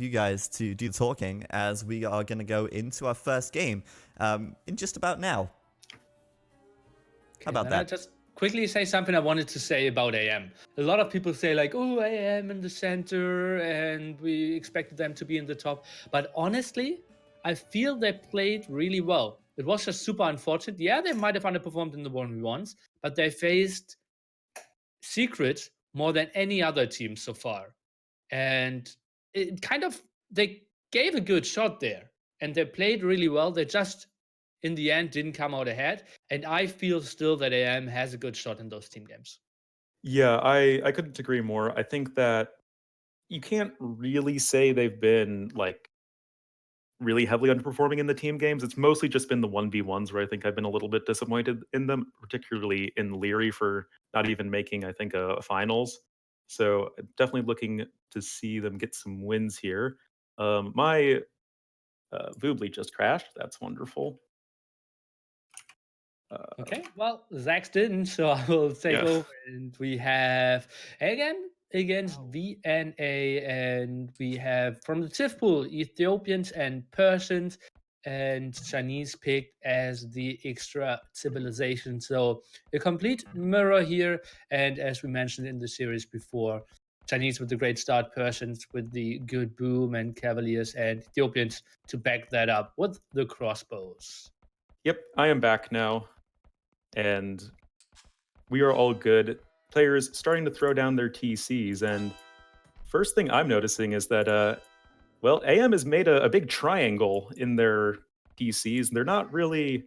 of you guys to do the talking, as we are going to go into our first game in just about now. How about Then I that? just quickly say something I wanted to say about AM. A lot of people say like, oh, AM in the center and we expected them to be in the top. But honestly, I feel they played really well. It was just super unfortunate. Yeah, they might have underperformed in the 1v1s, but they faced Secret more than any other team so far. And it kind of, they gave a good shot there and they played really well. They just, in the end, didn't come out ahead. And I feel still that AM has a good shot in those team games. Yeah, I couldn't agree more. I think that you can't really say they've been like really heavily underperforming in the team games. It's mostly just been the 1v1s where I think I've been a little bit disappointed in them, particularly in Leary for not even making, I think, a finals. So definitely looking to see them get some wins here. My Voobly just crashed. That's wonderful. Okay, well, Zax didn't, so I will take Yeah. over. And we have again against VNA, and we have from the TIF pool Ethiopians and Persians, and Chinese picked as the extra civilization. So a complete mirror here. And as we mentioned in the series before, Chinese with the great start, Persians with the good boom, and Cavaliers and Ethiopians to back that up with the crossbows. Yep, I am back now. And we are all good. Players starting to throw down their TCs. And first thing I'm noticing is that, well, AM has made a big triangle in their TCs. And they're not really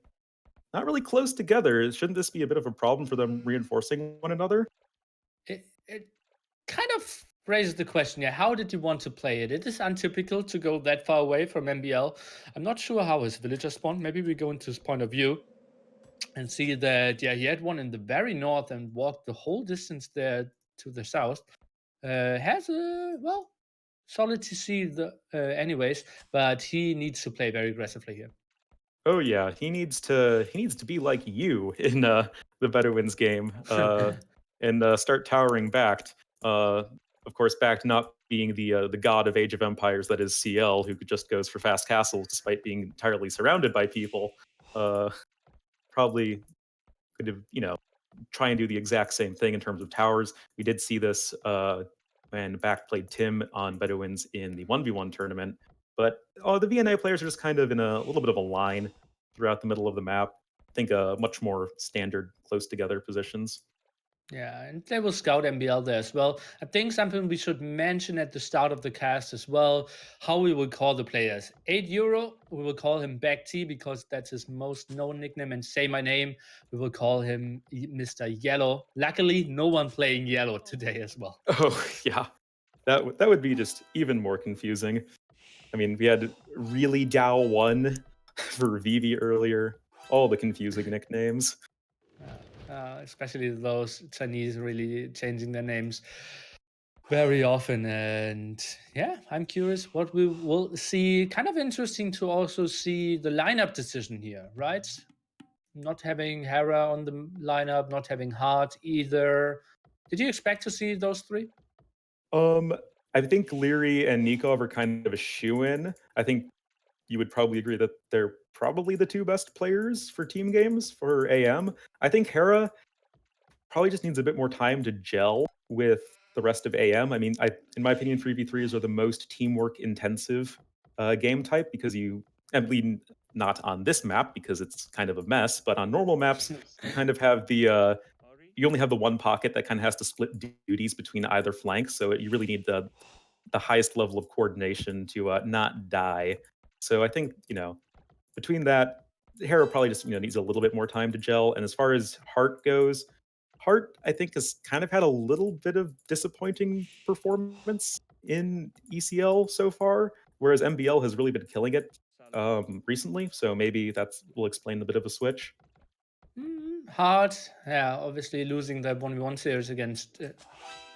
close together. Shouldn't this be a bit of a problem for them reinforcing one another? It kind of raises the question, yeah, how did you want to play it? It is untypical to go that far away from MBL. I'm not sure how his villager spawned. Maybe we go into his point of view and see that, yeah, he had one in the very north and walked the whole distance there to the south. Has a, well, solid to see the anyways, but he needs to play very aggressively here. Oh yeah, he needs to be like you in the Bedouins game, and start towering Backed. Of course, Backed not being the god of Age of Empires that is CL, who just goes for fast castles despite being entirely surrounded by people. Uh, Probably could have try and do the exact same thing in terms of towers. We did see this when Back played Tim on Bedouins in the 1v1 tournament. But the VNA players are just kind of in a little bit of a line throughout the middle of the map. I think much more standard, close together positions. Yeah, and they will scout MBL there as well. I think something we should mention at the start of the cast as well, how we will call the players. 8 Euro, we will call him Back T because that's his most known nickname. And Say My Name, we will call him Mr. Yellow. Luckily, no one playing Yellow today as well. Oh yeah, that would be just even more confusing. I mean, we had really Dao 1 for Vivi earlier. All the confusing nicknames. Especially those Chinese really changing their names very often. And yeah, I'm curious what we will see. Kind of interesting to also see the lineup decision here, right? Not having Hera on the lineup, not having Hart either. Did you expect to see those three? Um, I think Leary and Nikov are kind of a shoe-in. I think you would probably agree that they're probably the two best players for team games for AM. I think Hera probably just needs a bit more time to gel with the rest of AM. I mean, in my opinion, 3v3s are the most teamwork intensive game type because I mean, not on this map because it's kind of a mess, but on normal maps, you kind of have you only have the one pocket that kind of has to split duties between either flank. So you really need the highest level of coordination to not die. So I think between that, Hera probably just needs a little bit more time to gel. And as far as Hart goes, Hart I think has kind of had a little bit of disappointing performance in ECL so far, whereas MBL has really been killing it recently. So maybe that will explain a bit of a switch. Hard, yeah, obviously losing the 1v1 series against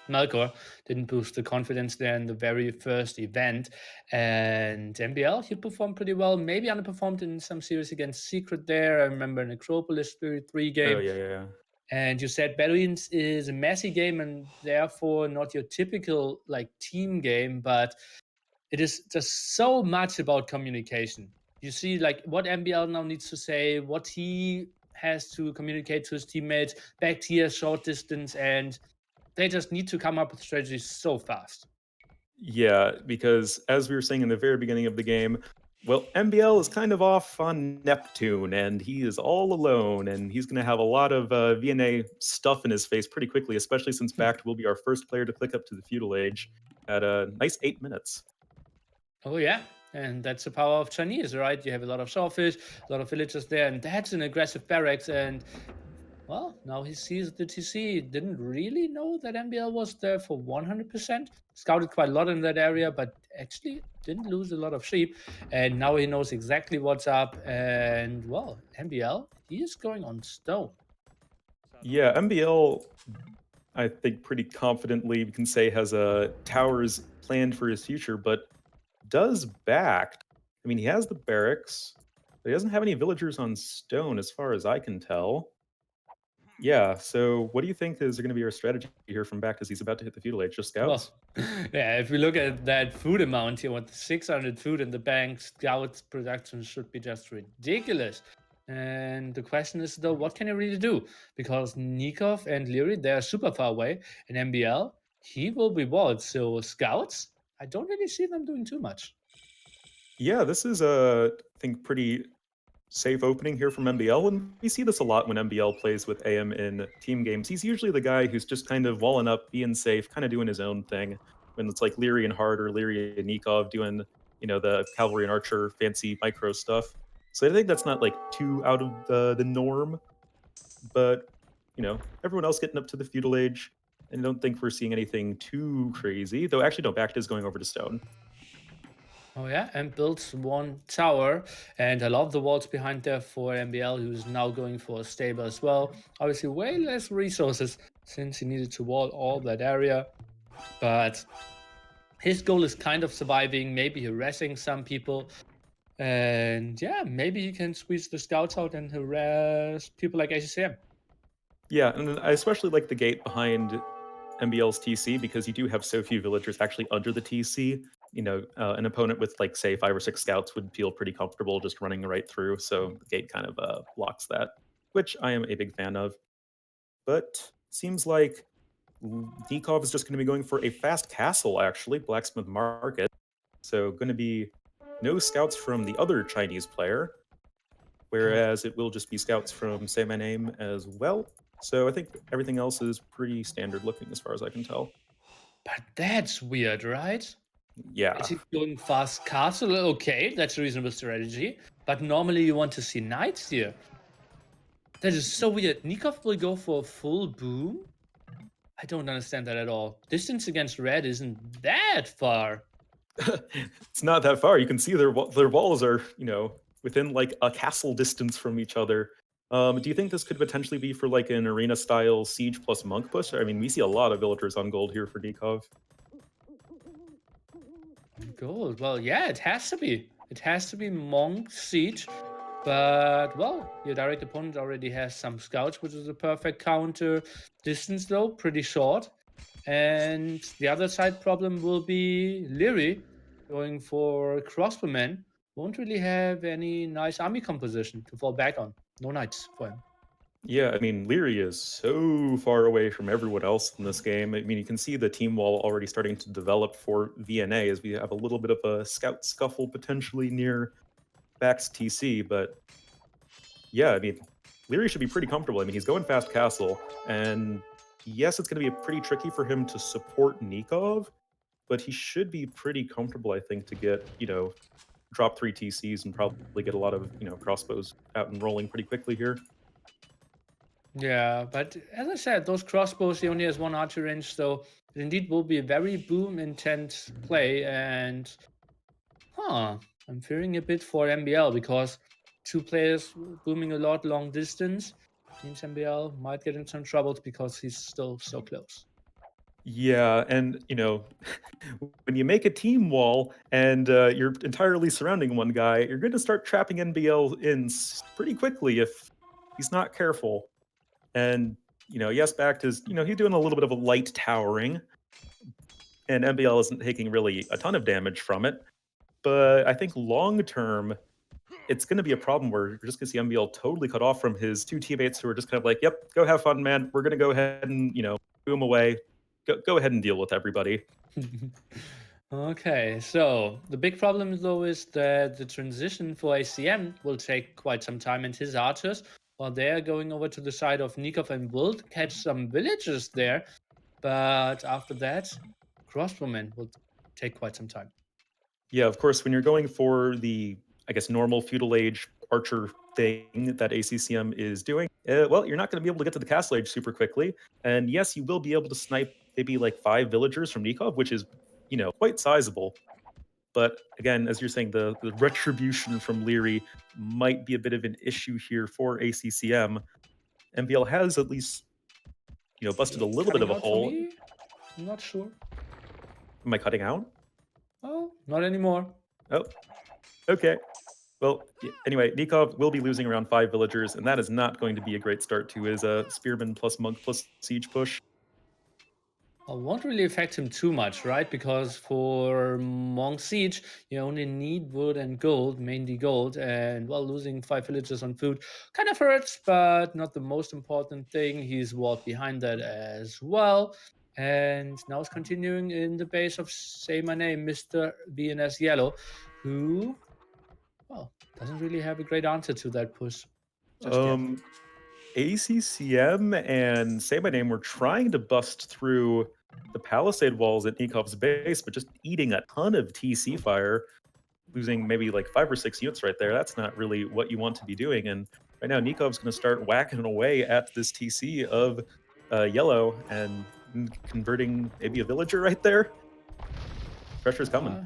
Melkor didn't boost the confidence there in the very first event. And MBL, he performed pretty well, maybe underperformed in some series against Secret there. I remember an Acropolis 3 Oh game. yeah. And you said Bedouins is a messy game and therefore not your typical like team game, but it is just so much about communication. You see, like what MBL now needs to say, what he has to communicate to his teammates, back tier, short distance, and they just need to come up with strategies so fast. Yeah, because as we were saying in the very beginning of the game, well, MBL is kind of off on Neptune, and he is all alone, and he's going to have a lot of VNA stuff in his face pretty quickly, especially since Backed will be our first player to click up to the Feudal Age at a nice 8 minutes. Oh yeah, and that's the power of Chinese, right? You have a lot of shellfish, a lot of villagers there, and that's an aggressive barracks. And well, now he sees the TC. Didn't really know that MBL was there for 100%. Scouted quite a lot in that area, but actually didn't lose a lot of sheep. And now he knows exactly what's up. And well, MBL, he is going on stone. Yeah, MBL, I think pretty confidently we can say has towers planned for his future, but does Backed. I mean, he has the barracks, but he doesn't have any villagers on stone as far as I can tell. Yeah, so what do you think is going to be our strategy here from Backed as he's about to hit the feudal age? Just scouts? Well, yeah, if we look at that food amount here, with 600 food in the bank, Scout's production should be just ridiculous. And the question is, though, what can he really do? Because Nikov and Leary, they're super far away. And MBL, he will be walled. So, Scouts, I don't really see them doing too much. Yeah, this is a, I think, pretty safe opening here from MBL, and we see this a lot when MBL plays with AM in team games. He's usually the guy who's just kind of walling up, being safe, kind of doing his own thing. When it's like Leary and Hard or Leary and Nikov doing, the cavalry and archer fancy micro stuff. So I think that's not like too out of the norm, but everyone else getting up to the feudal age. And I don't think we're seeing anything too crazy. Though actually no, Backed is going over to stone. Oh yeah, and builds one tower, and I love the walls behind there for MBL, who's now going for a stable as well. Obviously, way less resources since he needed to wall all that area, but his goal is kind of surviving, maybe harassing some people, and yeah, maybe he can squeeze the scouts out and harass people like ACCM. Yeah, and I especially like the gate behind MBL's TC because you do have so few villagers actually under the TC. An opponent with like say 5 or 6 scouts would feel pretty comfortable just running right through. So the gate kind of blocks that, which I am a big fan of. But seems like Nikov is just going to be going for a fast castle. Actually, Blacksmith Market. So going to be no scouts from the other Chinese player, whereas it will just be scouts from Say My Name as well. So I think everything else is pretty standard looking as far as I can tell. But that's weird, right? Is Yeah. he going fast castle? Okay, that's a reasonable strategy, but normally you want to see knights here. That is so weird. Nikov will go for a full boom? I don't understand that at all. Distance against red isn't that far. It's not that far. You can see their walls are, within like a castle distance from each other. Do you think this could potentially be for like an arena style siege plus monk push? I mean, we see a lot of villagers on gold here for Nikov. Gold. Well, yeah, it has to be. It has to be Monk Siege. But, well, your direct opponent already has some scouts, which is a perfect counter. Distance, though, pretty short. And the other side problem will be Leary going for crossbowmen. Won't really have any nice army composition to fall back on. No knights for him. Yeah, I mean, Leary is so far away from everyone else in this game. I mean, you can see the team wall already starting to develop for VNA as we have a little bit of a scout scuffle potentially near Back's TC, but yeah, I mean, Leary should be pretty comfortable. I mean, he's going fast castle, and yes, it's going to be pretty tricky for him to support Nikov, but he should be pretty comfortable, I think, to get, drop 3 TCs and probably get a lot of, crossbows out and rolling pretty quickly here. Yeah, but as I said, those crossbows, he only has one archer range, so it indeed will be a very boom intent play. And I'm fearing a bit for MBL because two players booming a lot long distance means MBL might get in some troubles because he's still so close. Yeah, and when you make a team wall and you're entirely surrounding one guy, you're going to start trapping NBL in pretty quickly if he's not careful. And yes, Backed is he's doing a little bit of a light towering. and MBL isn't taking really a ton of damage from it. But I think long term, it's going to be a problem where you're just going to see MBL totally cut off from his two teammates who are just kind of like, "Yep, go have fun, man. We're going to go ahead and boom away. Go ahead and deal with everybody." Okay, so the big problem though is that the transition for ACM will take quite some time, and his archers, while they're going over to the side of Nikov and will catch some villagers there, but after that, crossbowmen will take quite some time. Yeah, of course, when you're going for the, I guess, normal feudal age archer thing that ACCM is doing, well, you're not going to be able to get to the castle age super quickly. And yes, you will be able to snipe maybe like 5 villagers from Nikov, which is, quite sizable. But again, as you're saying, the retribution from Leary might be a bit of an issue here for ACCM. MBL has at least, busted a You're little bit cutting of a out for hole. me? I'm not sure. Am I cutting out? Oh, not anymore. Oh, okay. Well, anyway, Nikov will be losing around 5 villagers, and that is not going to be a great start to his spearman plus monk plus siege push. Well, won't really affect him too much, right? Because for Monk Siege, you only need wood and gold, mainly gold, and well, losing 5 villagers on food kind of hurts, but not the most important thing. He's walled behind that as well. And now it's continuing in the base of Say My Name, Mr. BNS Yellow, who, well, doesn't really have a great answer to that push just yet. Um, ACCM and Say My Name were trying to bust through the palisade walls at Nikov's base, but just eating a ton of TC fire, losing maybe like 5 or 6 units right there. That's not really what you want to be doing. And right now, Nikov's going to start whacking away at this TC of yellow and converting maybe a villager right there. Pressure's coming. Uh,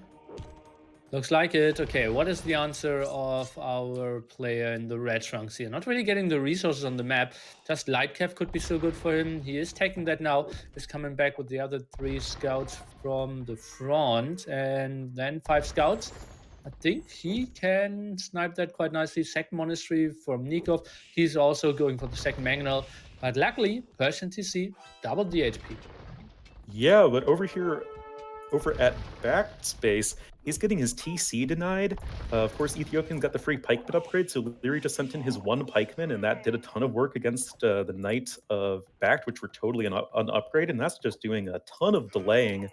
Looks like it. Okay, what is the answer of our player in the red trunks here? Not really getting the resources on the map. Just Lightcav could be so good for him. He is taking that now. Is coming back with the other 3 scouts from the front. And then 5 scouts. I think he can snipe that quite nicely. Second monastery from Nikov. He's also going for the second mangonel. But luckily, Persian TC doubled the HP. Yeah, but over here, over at Backspace, he's getting his TC denied. Of course, Ethiopian got the free pikeman upgrade, so Leary just sent in his one pikeman, and that did a ton of work against the Knights of Backed, which were totally an upgrade, and that's just doing a ton of delaying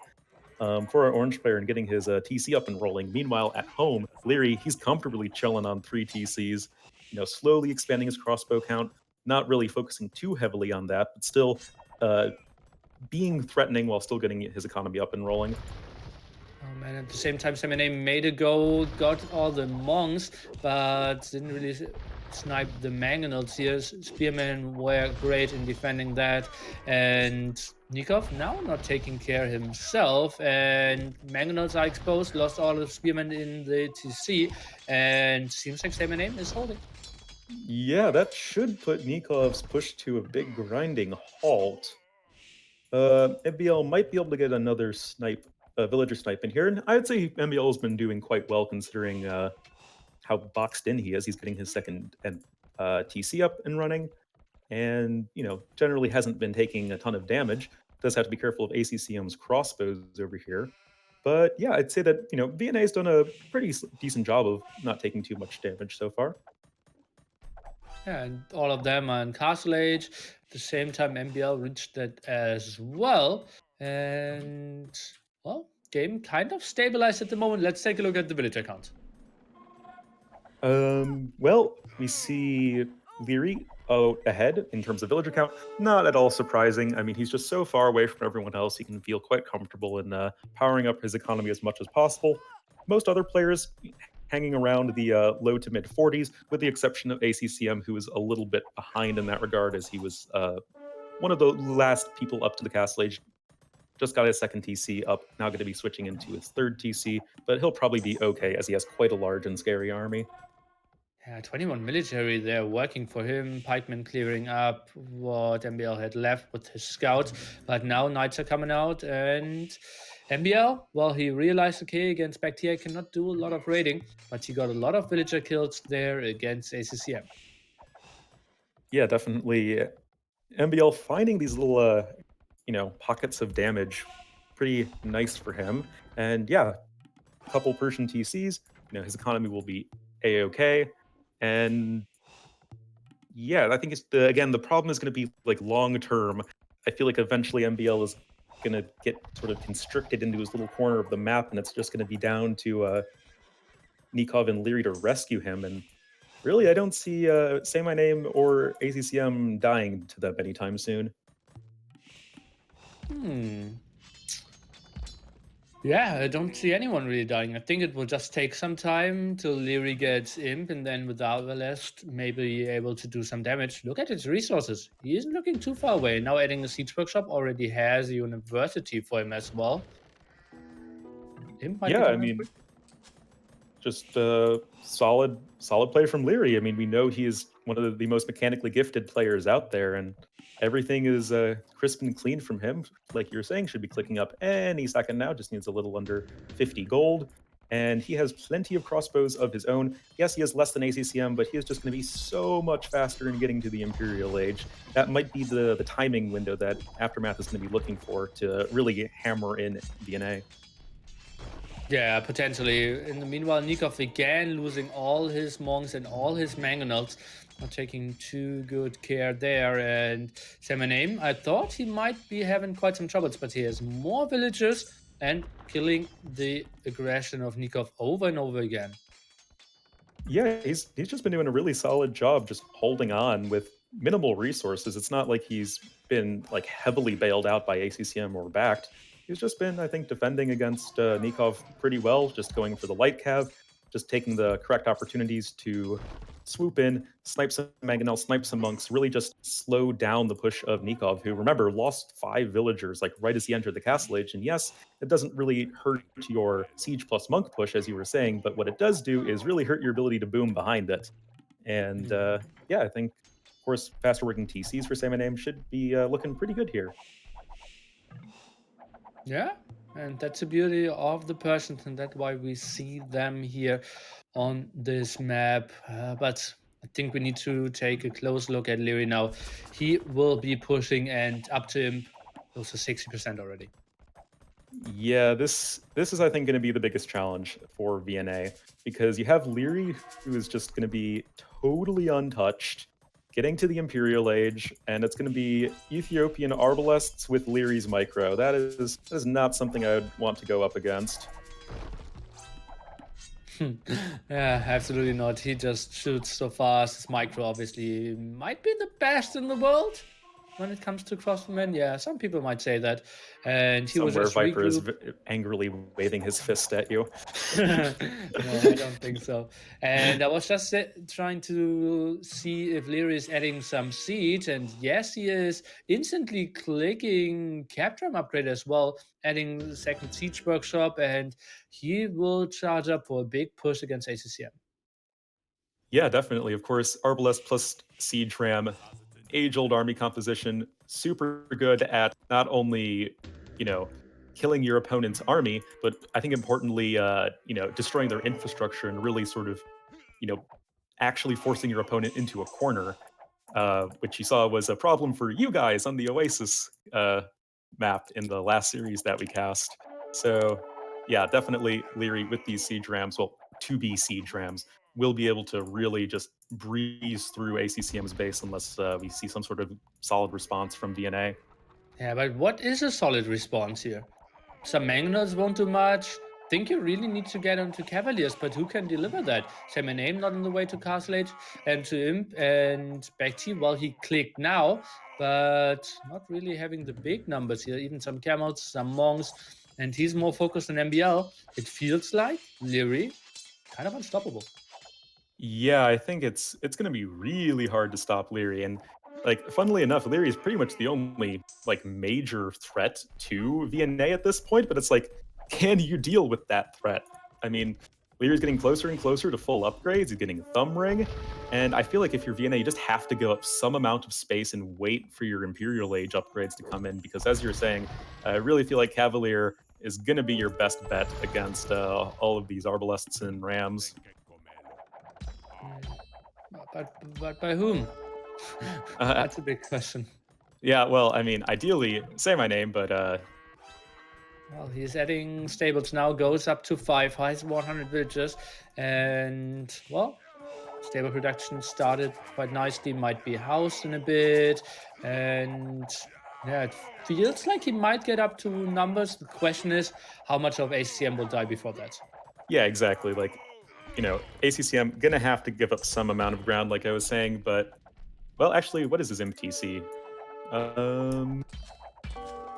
for our orange player and getting his TC up and rolling. Meanwhile, at home, Leary, he's comfortably chilling on 3 TCs, slowly expanding his crossbow count, not really focusing too heavily on that, but still being threatening while still getting his economy up and rolling. Oh man, at the same time, Seminary made a goal, got all the monks, but didn't really snipe the mangonels here. Spearmen were great in defending that. And Nikov now not taking care himself. And mangonels are exposed, lost all the spearmen in the TC. And seems like Seminary is holding. Yeah, that should put Nikov's push to a big grinding halt. MBL might be able to get another snipe, villager snipe in here, and I'd say MBL's been doing quite well considering how boxed in he is. He's getting his second and TC up and running, and generally hasn't been taking a ton of damage. Does have to be careful of ACCM's crossbows over here. But yeah, I'd say that VNA's done a pretty decent job of not taking too much damage so far. Yeah, and all of them are in Castle Age. At the same time, MBL reached that as well. And, well, game kind of stabilized at the moment. Let's take a look at the villager count. Well, we see Leary out ahead in terms of villager count. Not at all surprising. I mean, he's just so far away from everyone else. He can feel quite comfortable in powering up his economy as much as possible. Most other players hanging around the low to mid 40s, with the exception of ACCM, who is a little bit behind in that regard, as he was one of the last people up to the castle age. Just got his second TC up, now going to be switching into his third TC, but he'll probably be okay as he has quite a large and scary army. Yeah, 21 military there working for him. Pikemen clearing up what MBL had left with his scouts. But now knights are coming out, and MBL, well, he realized, okay, against Bacteria cannot do a lot of raiding, but he got a lot of villager kills there against ACCM. Yeah, definitely. MBL finding these little, pockets of damage pretty nice for him. And yeah, a couple Persian TCs, his economy will be a-okay. And yeah, I think it's again, the problem is going to be like long term. I feel like eventually MBL is going to get sort of constricted into his little corner of the map, and it's just going to be down to Nikov and Leary to rescue him. And really, I don't see Say My Name or ACCM dying to them anytime soon. Yeah, I don't see anyone really dying. I think it will just take some time till Leary gets Imp, and then with Alvalest maybe able to do some damage. Look at his resources. He isn't looking too far away. Now adding a Siege Workshop already has a university for him as well. Imp might be Yeah, I done mean, quick. just solid play from Leary. I mean, we know he is one of the most mechanically gifted players out there, and everything is crisp and clean from him. Like you were saying, should be clicking up any second now. Just needs a little under 50 gold, and he has plenty of crossbows of his own. Yes, he has less than ACCM, but he is just going to be so much faster in getting to the Imperial Age. That might be the timing window that Aftermath is going to be looking for to really hammer in VNA. Yeah, potentially. In the meanwhile, Nikov again losing all his monks and all his mangonels. Not taking too good care there. And Semename, I thought he might be having quite some troubles, but he has more villagers and killing the aggression of Nikov over and over again. Yeah, he's just been doing a really solid job just holding on with minimal resources. It's not like he's been like heavily bailed out by ACCM or backed. He's just been, I think, defending against Nikov pretty well, just going for the light cav, just taking the correct opportunities to swoop in, snipe some Mangonel, snipe some monks, really just slow down the push of Nikov, who, remember, lost 5 villagers like right as he entered the castle age. And yes, it doesn't really hurt your siege plus monk push, as you were saying, but what it does do is really hurt your ability to boom behind it. And yeah, I think, of course, faster working TCs for Say My Name should be looking pretty good here. Yeah, and that's the beauty of the Persians, and that's why we see them here on this map. But I think we need to take a close look at Leary now. He will be pushing and up to him close to 60% already. Yeah, this is I think going to be the biggest challenge for VNA because you have Leary who is just going to be totally untouched, getting to the Imperial Age, and it's going to be Ethiopian Arbalests with Leary's micro. That is not something I would want to go up against. Yeah, absolutely not. He just shoots so fast. His micro obviously might be the best in the world when it comes to crossbowmen. Yeah, some people might say that. And he was Somewhere just Viper is regrouped. angrily waving his fist at you. No, I don't think so. And I was just trying to see if Leary is adding some siege, and yes, he is instantly clicking Captram upgrade as well, adding the second siege workshop, and he will charge up for a big push against ACCM. Yeah, definitely. Of course, Arbalest plus Siege Ram, age-old army composition, super good at not only, killing your opponent's army, but I think importantly, destroying their infrastructure and really sort of, you know, actually forcing your opponent into a corner, which you saw was a problem for you guys on the Oasis map in the last series that we cast. So, yeah, definitely Leary with these siege rams, well, 2B siege rams, will be able to really just breeze through ACCM's base unless we see some sort of solid response from VNA. Yeah, but what is a solid response here? Some Mangonels won't do much. Think you really need to get onto Cavaliers, but who can deliver that? Semename not on the way to Castle Age, and to Imp and Bekti, well, he clicked now, but not really having the big numbers here. Even some Camels, some Monks, and he's more focused on MBL. It feels like Leary, kind of unstoppable. Yeah, I think it's going to be really hard to stop Leary, and like, funnily enough, Leary is pretty much the only like major threat to VNA at this point. But it's like, can you deal with that threat? I mean, Leary's getting closer and closer to full upgrades. He's getting Thumb Ring, and I feel like if you're VNA, you just have to go up some amount of space and wait for your Imperial Age upgrades to come in. Because as you're saying, I really feel like Cavalier is going to be your best bet against all of these Arbalests and Rams. But by whom? Uh, That's a big question. Yeah, well, I mean, ideally, say my name, but Well, he's adding stables now, goes up to 5, has 100 villagers, and well, stable production started quite nicely, might be housed in a bit, and yeah, it feels like he might get up to numbers. The question is how much of ACM will die before that. Yeah, exactly. Like, ACCM gonna have to give up some amount of ground, like I was saying, but well, actually, what is his MTC? Um,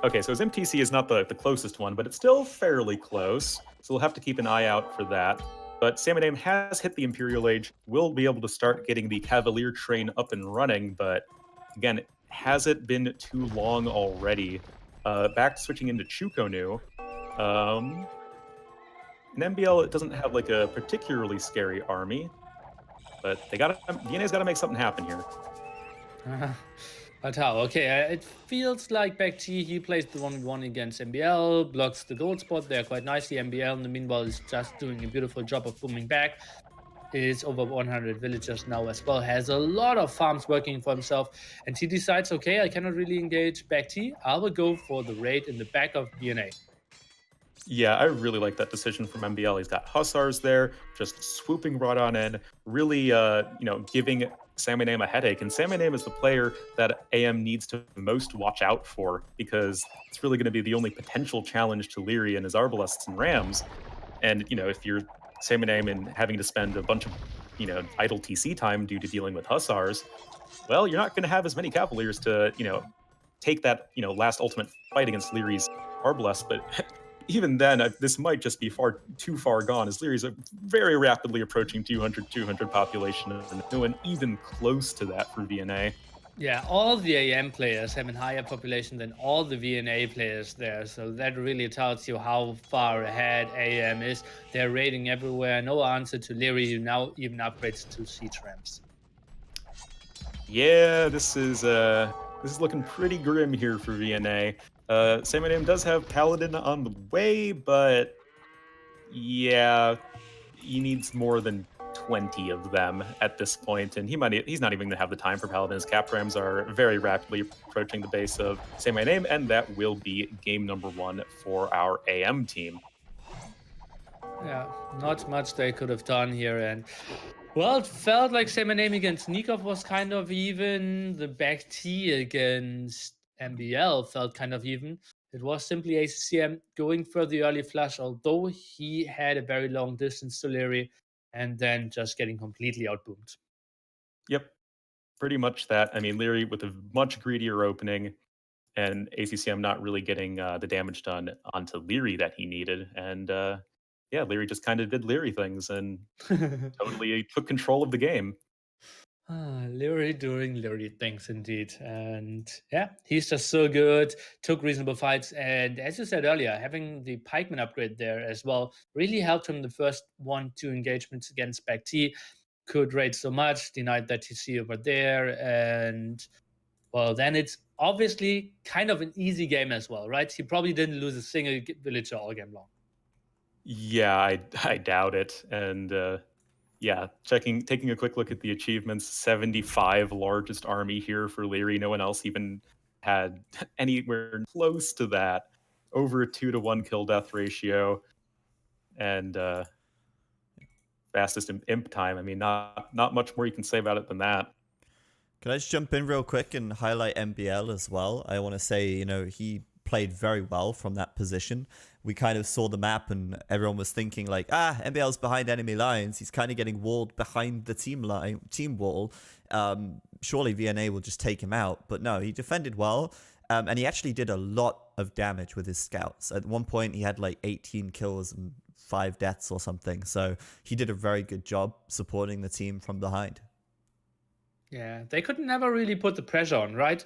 okay, so his MTC is not the closest one, but it's still fairly close. So we'll have to keep an eye out for that. But Samaname has hit the Imperial Age, will be able to start getting the Cavalier train up and running, but again, has it been too long already? Back switching into Chukonu. Um, in MBL, it doesn't have like a particularly scary army, but VNA's got to make something happen here. But how? Okay, it feels like Baek-T, he plays the 1v1 against MBL, blocks the gold spot there quite nicely. MBL, in the meanwhile, is just doing a beautiful job of booming back. Is over 100 villagers now as well, has a lot of farms working for himself, and he decides, okay, I cannot really engage Baek-T. I will go for the raid in the back of VNA. Yeah, I really like that decision from MBL. He's got Hussars there, just swooping right on in, really, giving Samaname a headache. And Samaname is the player that AM needs to most watch out for because it's really going to be the only potential challenge to Leary and his Arbalests and Rams. And, if you're Samaname and having to spend a bunch of, idle TC time due to dealing with Hussars, well, you're not going to have as many Cavaliers to, take that, last ultimate fight against Leary's Arbalest. But even then, this might just be far too far gone, as Leary's very rapidly approaching 200 population, and no one even close to that for VNA. Yeah, all the AM players have a higher population than all the VNA players there. So that really tells you how far ahead AM is. They're raiding everywhere. No answer to Leary, who now even upgrades to siege ramps. Yeah, this is looking pretty grim here for VNA. Samanam does have Paladin on the way, but yeah, he needs more than 20 of them at this point, and he's not even going to have the time for Paladins. Cap Rams are very rapidly approaching the base of Say My Name, and that will be game number 1 for our AM team. Yeah, not much they could have done here. And well, it felt like Semename against Nikov was kind of even. The back T against MBL felt kind of even. It was simply ACCM going for the early flush, although he had a very long distance to Leary, and then just getting completely outboomed. Yep, pretty much that. I mean, Leary with a much greedier opening, and ACCM not really getting the damage done onto Leary that he needed. And yeah, Leary just kind of did Leary things and totally took control of the game. Leary doing Leary things indeed. And yeah, he's just so good, took reasonable fights. And as you said earlier, having the pikeman upgrade there as well really helped him the first 1-2 engagements against Baek-T. Could raid so much, denied that TC over there. And well, then it's obviously kind of an easy game as well, right? He probably didn't lose a single villager all game long. Yeah, I doubt it. And yeah, taking a quick look at the achievements, 75 largest army here for Leary. No one else even had anywhere close to that. Over a 2-to-1 kill death ratio, and fastest imp time. I mean, not much more you can say about it than that. Can I just jump in real quick and highlight MBL as well? I want to say, he played very well from that position. We kind of saw the map and everyone was thinking like, MBL's behind enemy lines. He's kind of getting walled behind the team wall. Surely VNA will just take him out. But no, he defended well. And he actually did a lot of damage with his scouts. At one point, he had like 18 kills and 5 deaths or something. So he did a very good job supporting the team from behind. Yeah, they could never really put the pressure on, right?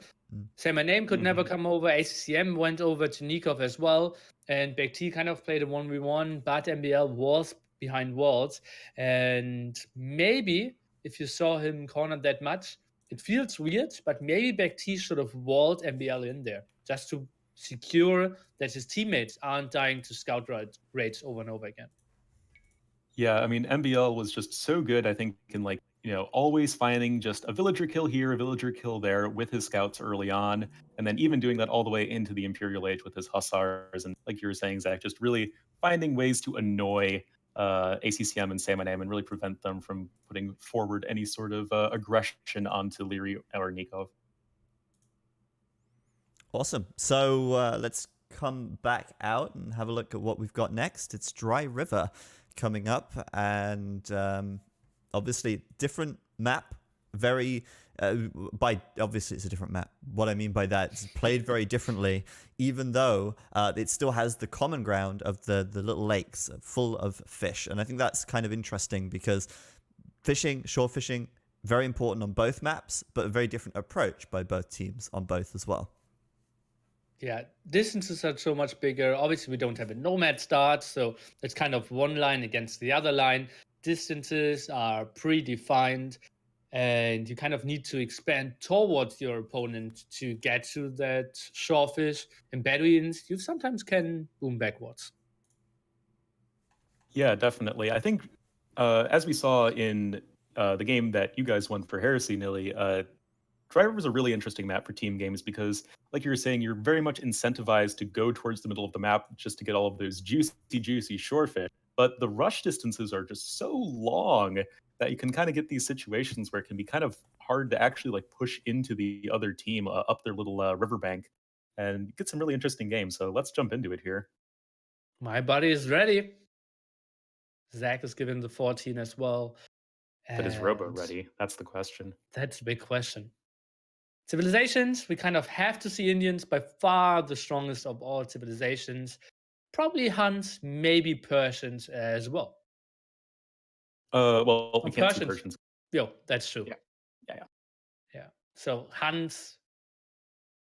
Say My Name could never come over. ACCM went over to Nikov as well. And Baek-T kind of played a 1v1, but MBL was behind walls. And maybe if you saw him cornered that much, it feels weird, but maybe Baek-T should have walled MBL in there just to secure that his teammates aren't dying to scout raids over and over again. Yeah, I mean, MBL was just so good, I think, in like always finding just a villager kill here, a villager kill there with his scouts early on, and then even doing that all the way into the Imperial Age with his hussars. And like you were saying, Zach, just really finding ways to annoy ACCM and Samanam and really prevent them from putting forward any sort of aggression onto Leary or Nikov. Awesome. So let's come back out and have a look at what we've got next. It's Dry River coming up, and obviously different map. Very by obviously it's a different map. What I mean by that is played very differently, even though it still has the common ground of the little lakes full of fish, and I think that's kind of interesting because fishing, shore fishing, very important on both maps, but a very different approach by both teams on both as well. Yeah, distances are so much bigger. Obviously, we don't have a nomad start, so it's kind of one line against the other line. Distances are predefined, and you kind of need to expand towards your opponent to get to that shorefish. And Bedouins, you sometimes can boom backwards. Yeah, definitely. I think as we saw in the game that you guys won for Heresy, Nilly, Driver is a really interesting map for team games because, like you were saying, you're very much incentivized to go towards the middle of the map just to get all of those juicy shorefish. But the rush distances are just so long that you can kind of get these situations where it can be kind of hard to actually like push into the other team up their little riverbank and get some really interesting games. So let's jump into it here. My buddy is ready. Zach is given the 14 as well. But is Robo And ready? That's the question. that's a big question. Civilizations, we kind of have to see Indians, by far the strongest of all civilizations. Probably Huns, maybe Persians as well. Well, we Or can't see Persians. Persians. Yo, that's true. Yeah, yeah, yeah. Yeah. So Huns,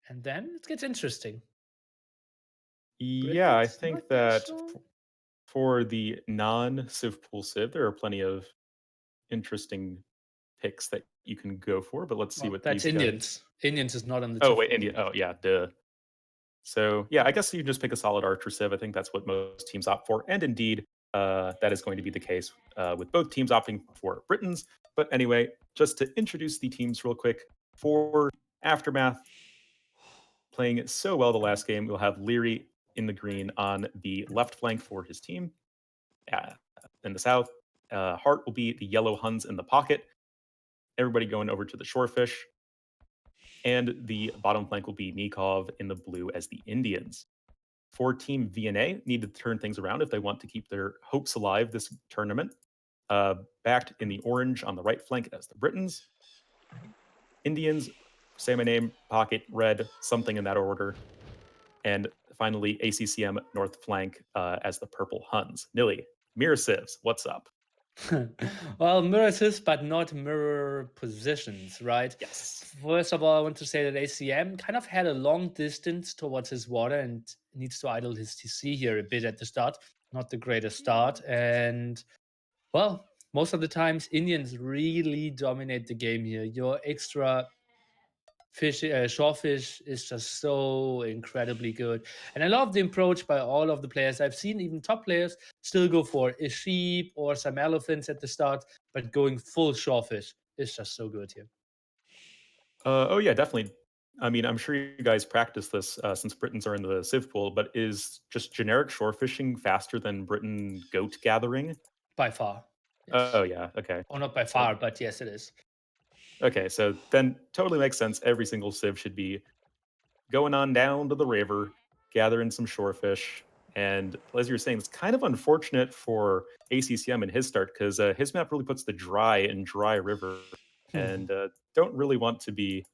and then it gets interesting. Yeah, I British, think not that that strong. for the non-Civ Pool Civ, there are plenty of interesting picks that you can go for, but let's see Well, what that's these guys. Indians. Indians is not on the Oh, Civ wait, pool. India. Oh, yeah, duh. So, yeah, I guess you just pick a solid Archer Civ. I think that's what most teams opt for. And indeed, that is going to be the case with both teams opting for Britons. But anyway, just to introduce the teams real quick, for Aftermath, playing it so well the last game, we'll have Leary in the green on the left flank for his team. In the south, Hart will be the yellow Huns in the pocket. Everybody going over to the shorefish. And the bottom flank will be Nikov in the blue as the Indians. For Team VNA, need to turn things around if they want to keep their hopes alive this tournament. Backed in the orange on the right flank as the Britons. Indians, same name, pocket, red, something in that order. And finally, ACCM north flank as the purple Huns. Nilly, Mirror Civs, what's up? Well, mirror assists, but not mirror positions, right? Yes. First of all, I want to say that ACM kind of had a long distance towards his water and needs to idle his TC here a bit at the start. Not the greatest start. And, well, most of the times, Indians really dominate the game here. Your extra fish, shorefish is just so incredibly good. And I love the approach by all of the players. I've seen even top players still go for a sheep or some elephants at the start, but going full shorefish is just so good here. Oh yeah, definitely. I mean, I'm sure you guys practice this since Britons are in the Civ pool, but is just generic shore fishing faster than Briton goat gathering? By far. Oh Yes. yeah, okay. Or not by So far, but yes, it is. okay, so then totally makes sense. Every single Civ should be going on down to the river, gathering some shorefish. And as you're saying, it's kind of unfortunate for ACCM in his start because his map really puts the dry in dry river, and don't really want to be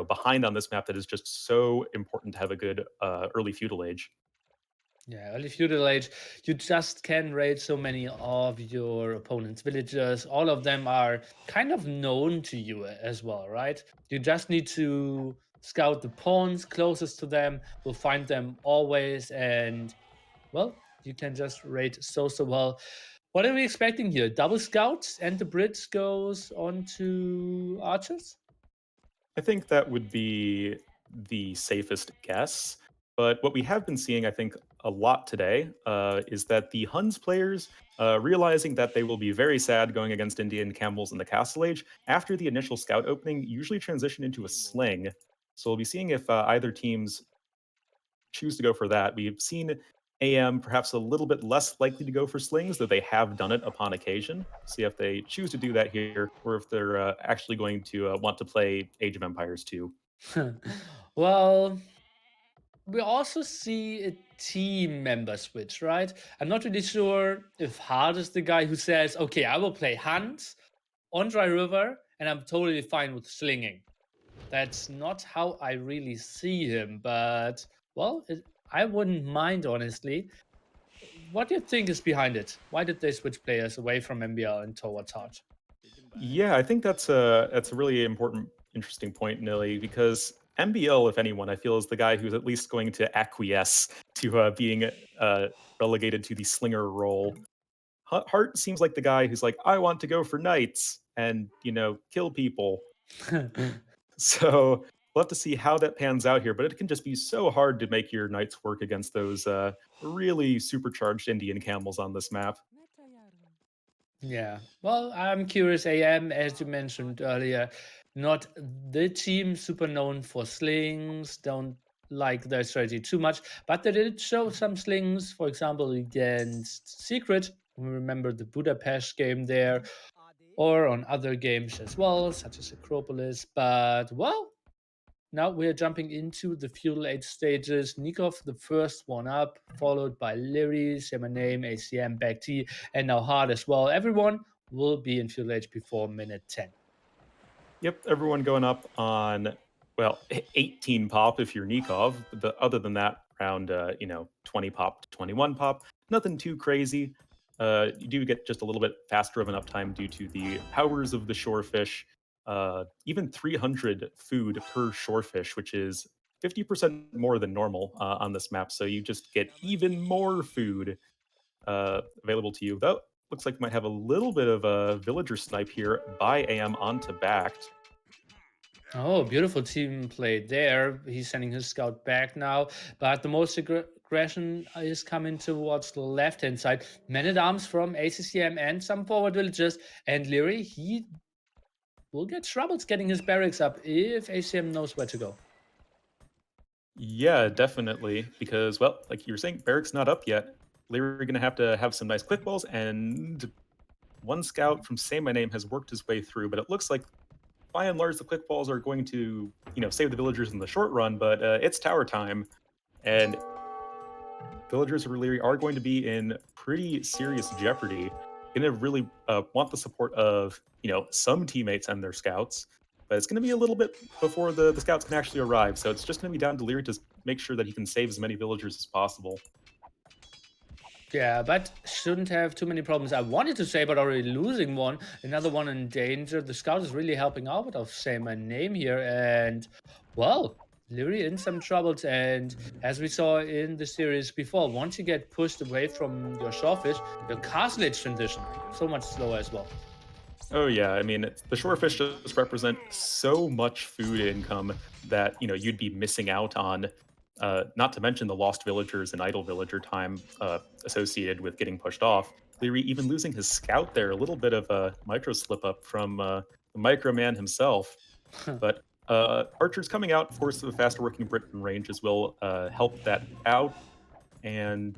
behind on this map that is just so important to have a good early feudal age. Yeah, early feudal age, you just can raid so many of your opponent's villagers. All of them are kind of known to you as well, right? You just need to scout the pawns closest to them. You'll find them always, and well, you can just raid so well. What are we expecting here? Double scouts and the Brits goes on to archers? I think that would be the safest guess. But what we have been seeing, I think, a lot today is that the Huns players, realizing that they will be very sad going against Indian camels in the Castle Age, after the initial scout opening, usually transition into a sling. So we'll be seeing if either teams choose to go for that. We've seen AM perhaps a little bit less likely to go for slings, though they have done it upon occasion. See if they choose to do that here, or if they're actually going to want to play Age of Empires 2. Well, we also see a team member switch, right? I'm not really sure if Hard is the guy who says, okay, I will play Hunt on Dry River, and I'm totally fine with slinging. That's not how I really see him, but well, I wouldn't mind, honestly. What do you think is behind it? Why did they switch players away from MBL and towards Hard? Yeah, I think that's a really important, interesting point, Nilly, because MBL, if anyone, I feel is the guy who's at least going to acquiesce to being relegated to the slinger role. Hart seems like the guy who's like, I want to go for knights and kill people. So we'll have to see how that pans out here, but it can just be so hard to make your knights work against those really supercharged Indian camels on this map. Yeah. Well, I'm curious. AM, as you mentioned earlier, not the team super known for slings, don't like their strategy too much, but they did show some slings, for example, against Secret. We remember the Budapest game there, or on other games as well, such as Acropolis. But, well, now we're jumping into the feudal age stages. Nikov, the first one up, followed by Leary, Name, ACM, Back T, and now Hard as well. Everyone will be in feudal age before minute 10. Yep, everyone going up on, well, 18 pop if you're Nikov. But other than that, around 20 pop to 21 pop. Nothing too crazy. You do get just a little bit faster of an uptime due to the powers of the shorefish. Even 300 food per shorefish, which is 50% more than normal on this map. So you just get even more food available to you. Though looks like we might have a little bit of a villager snipe here by AM onto backed. Oh, beautiful team play there. He's sending his scout back now, but the most aggression is coming towards the left hand side. Men at arms from ACCM and some forward villagers. And Leary, he will get troubles getting his barracks up if ACM knows where to go. Yeah, definitely. Because, well, like you were saying, Barrack's not up yet. We're going to have some nice quick balls, and one scout from Say My Name has worked his way through, but it looks like by and large the quick balls are going to, save the villagers in the short run, but it's tower time, and villagers really are going to be in pretty serious jeopardy. Going to really want the support of, some teammates and their scouts, but it's going to be a little bit before the scouts can actually arrive. So it's just going to be down to Leary to make sure that he can save as many villagers as possible. Yeah, but shouldn't have too many problems. I wanted to say, but already losing one. Another one in danger. The scout is really helping out. I'll say my name here. And, well, Leary in some troubles. And as we saw in the series before, once you get pushed away from your shawfish, your castle age transition so much slower as well. Oh yeah, I mean the shorefish just represent so much food income that you'd be missing out on. Not to mention the lost villagers and idle villager time associated with getting pushed off. Leary even losing his scout there, a little bit of a micro slip up from the microman himself. But archers coming out, force of a faster working Britain ranges will help that out, and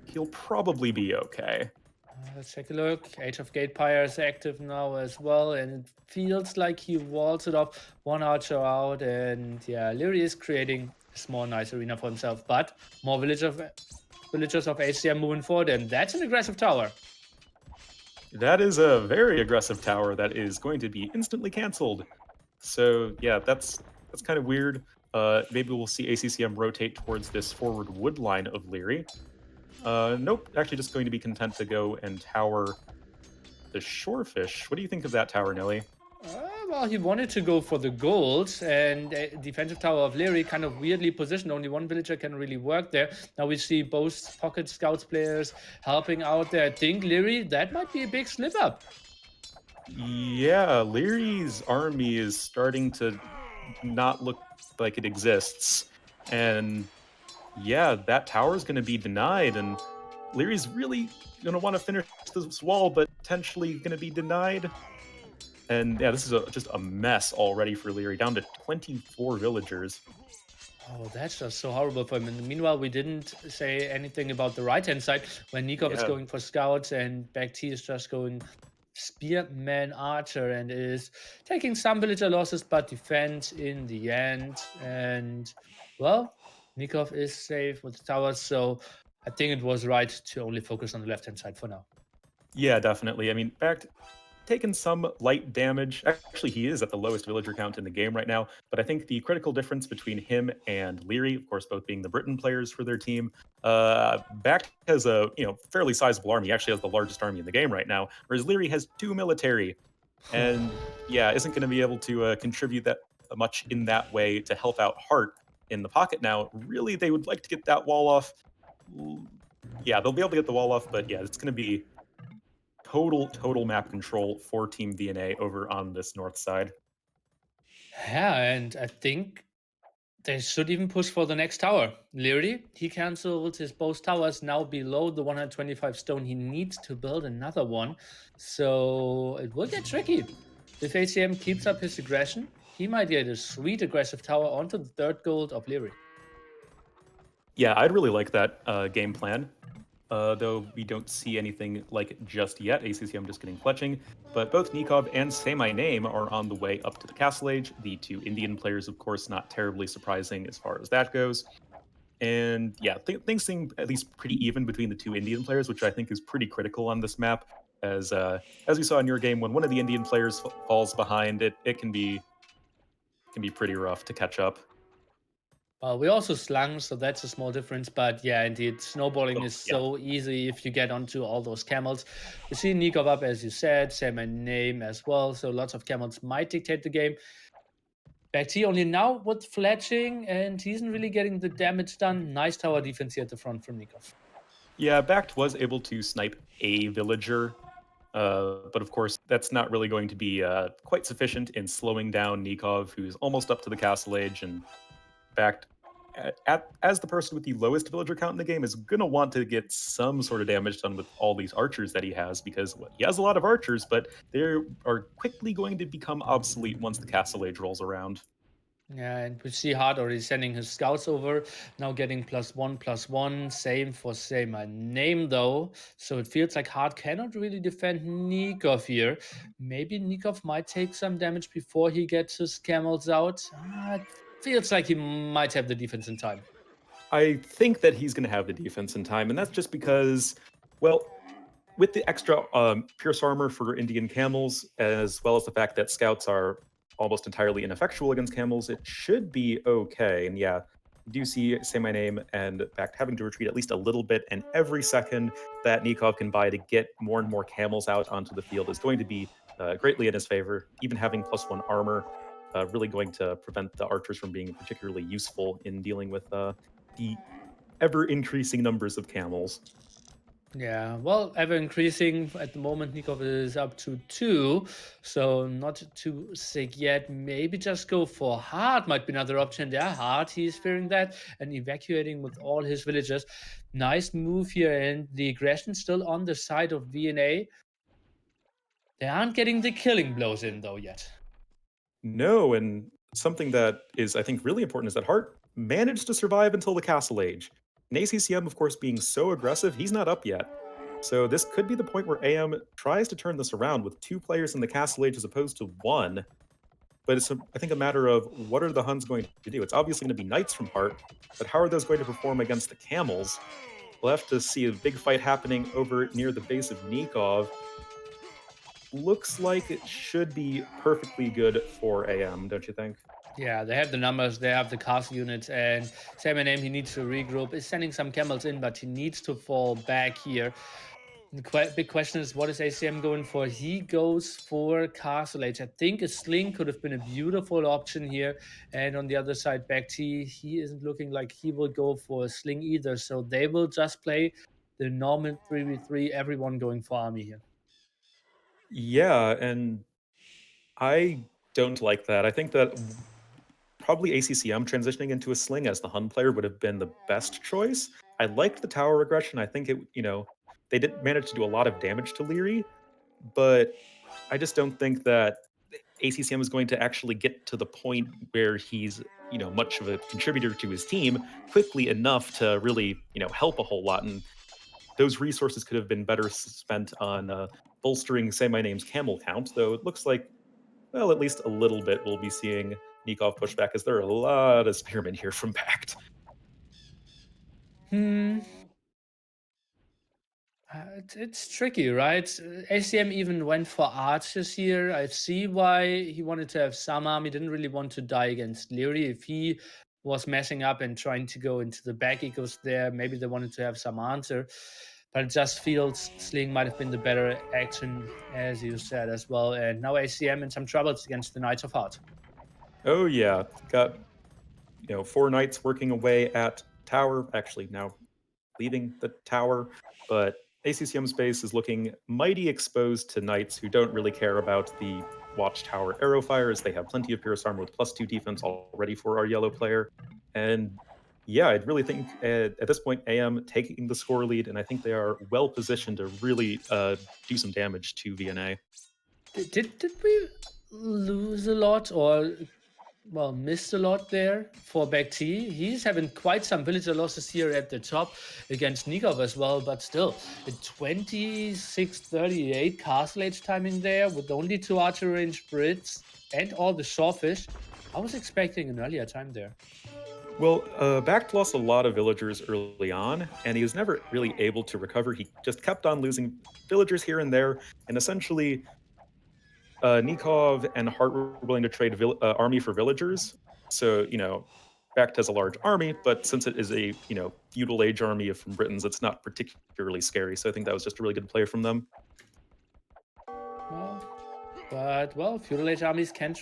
he'll probably be okay. Let's take a look. Age of Gatepire is active now as well, and it feels like he walls it off one archer out. And yeah, Leary is creating a small, nice arena for himself, but more villagers of ACM moving forward, and that's an aggressive tower. That is a very aggressive tower that is going to be instantly canceled. So yeah, that's kind of weird. Maybe we'll see ACCM rotate towards this forward wood line of Leary. Nope, actually just going to be content to go and tower the shorefish. What do you think of that tower, Nelly? Well, he wanted to go for the gold, and defensive tower of Leary kind of weirdly positioned. Only one villager can really work there. Now we see both pocket scouts players helping out there. I think Leary, that might be a big slip up. Yeah, Leary's army is starting to not look like it exists. And Yeah, that tower is going to be denied, and Leary's really going to want to finish this wall, but potentially going to be denied. And yeah, this is just a mess already for Leary, down to 24 villagers. Oh, that's just so horrible for him. And meanwhile, we didn't say anything about the right hand side when Nikov is Yeah, going for scouts and Back T is just going spearman archer and is taking some villager losses but defends in the end. And well, Nikov is safe with the towers, so I think it was right to only focus on the left hand side for now. yeah, definitely. I mean, back taken some light damage. Actually, he is at the lowest villager count in the game right now. But I think the critical difference between him and Leary, of course, both being the Britain players for their team, Back has a fairly sizable army. He actually has the largest army in the game right now, whereas Leary has two military, and yeah, isn't going to be able to contribute that much in that way to help out Hart in the pocket now. Really, they would like to get that wall off. Yeah, they'll be able to get the wall off, but yeah, it's going to be total map control for Team VNA over on this north side. Yeah, and I think they should even push for the next tower. Leary, he cancelled his both towers now below the 125 stone. He needs to build another one. So it will get tricky. If ACM keeps up his aggression, he might get a sweet aggressive tower onto the third gold of Leary. Yeah, I'd really like that game plan. Though we don't see anything like it just yet. ACCM just getting fletching. But both Nikov and Say My Name are on the way up to the Castle Age. The two Indian players, of course, not terribly surprising as far as that goes. And yeah, things seem at least pretty even between the two Indian players, which I think is pretty critical on this map. As we saw in your game, when one of the Indian players falls behind, it can be pretty rough to catch up. We also slung, so that's a small difference. But yeah, indeed, snowballing Oh, is yeah. so easy if you get onto all those camels. We see Nikov up, as you said, say my name as well. So lots of camels might dictate the game. Back only now with fletching, and he isn't really getting the damage done. Nice tower defense here at the front from Nikov. Yeah, Bact was able to snipe a villager, but of course, that's not really going to be quite sufficient in slowing down Nikov, who's almost up to the castle age, and Bact, as the person with the lowest villager count in the game, is going to want to get some sort of damage done with all these archers that he has, because well, he has a lot of archers, but they are quickly going to become obsolete once the castle age rolls around. Yeah, and we see Hart already sending his scouts over, now getting +1/+1. Same for say my name though. So it feels like Hart cannot really defend Nikov here. Maybe Nikov might take some damage before he gets his camels out. It feels like he might have the defense in time. I think that he's going to have the defense in time, and that's just because, well, with the extra pierce armor for Indian camels, as well as the fact that scouts are almost entirely ineffectual against camels, it should be okay. And yeah, you do see Say My Name and Bact having to retreat at least a little bit, and every second that Nikov can buy to get more and more camels out onto the field is going to be greatly in his favor. Even having +1 armor really going to prevent the archers from being particularly useful in dealing with the ever increasing numbers of camels. Yeah, well, ever increasing. At the moment, Nikov is up to 2, so not too sick yet. Maybe just go for Hard might be another option there. Hard, he's fearing that and evacuating with all his villagers. Nice move here, and the aggression still on the side of VNA. They aren't getting the killing blows in though yet. No, and something that is, I think, really important is that Hart managed to survive until the Castle Age. And ACCM, of course, being so aggressive, he's not up yet. So this could be the point where AM tries to turn this around with two players in the Castle Age as opposed to one. But it's, I think, a matter of what are the Huns going to do? It's obviously going to be Knights from Hart, but how are those going to perform against the Camels? We'll have to see a big fight happening over near the base of Nikov. Looks like it should be perfectly good for AM, don't you think? Yeah, they have the numbers, they have the castle units, and say my name, he needs to regroup. Is sending some camels in, but he needs to fall back here. The big question is, what is ACM going for? He goes for Castle Age. I think a sling could have been a beautiful option here. And on the other side, Back T, he isn't looking like he will go for a sling either. So they will just play the normal 3v3, everyone going for army here. Yeah, and I don't like that. I think that probably ACCM transitioning into a sling as the Hun player would have been the best choice. I liked the tower regression. I think they did manage to do a lot of damage to Leary, but I just don't think that ACCM is going to actually get to the point where he's, much of a contributor to his team quickly enough to really, help a whole lot. And those resources could have been better spent on bolstering Say My Name's camel count, though it looks like, well, at least a little bit we'll be seeing Nikov push back, as there are a lot of spearmen here from Pact. Hmm. It's tricky, right? ACM even went for archers here. I see why he wanted to have some army. Didn't really want to die against Leary. If he was messing up and trying to go into the back ecos there, maybe they wanted to have some answer. But it just feels Sling might have been the better action, as you said as well. And now ACM in some troubles against the Knights of Heart. Oh yeah, got 4 knights working away at tower. Actually, now leaving the tower, but ACCM space is looking mighty exposed to knights who don't really care about the watchtower arrow fire, as they have plenty of Pierce armor with +2 defense already for our yellow player. And yeah, I'd really think at this point AM taking the score lead, and I think they are well positioned to really do some damage to VNA. Did we lose a lot or missed a lot there for T. He's having quite some villager losses here at the top against Nikov as well, but still, a 26-38 castle age timing there with only 2 archer range Brits and all the sawfish. I was expecting an earlier time there. Well, Bact lost a lot of villagers early on, and he was never really able to recover. He just kept on losing villagers here and there, and essentially Nikov and Hart were willing to trade army for villagers. So, Bact has a large army, but since it is a, feudal age army from Britons, it's not particularly scary. So I think that was just a really good play from them. Feudal age armies can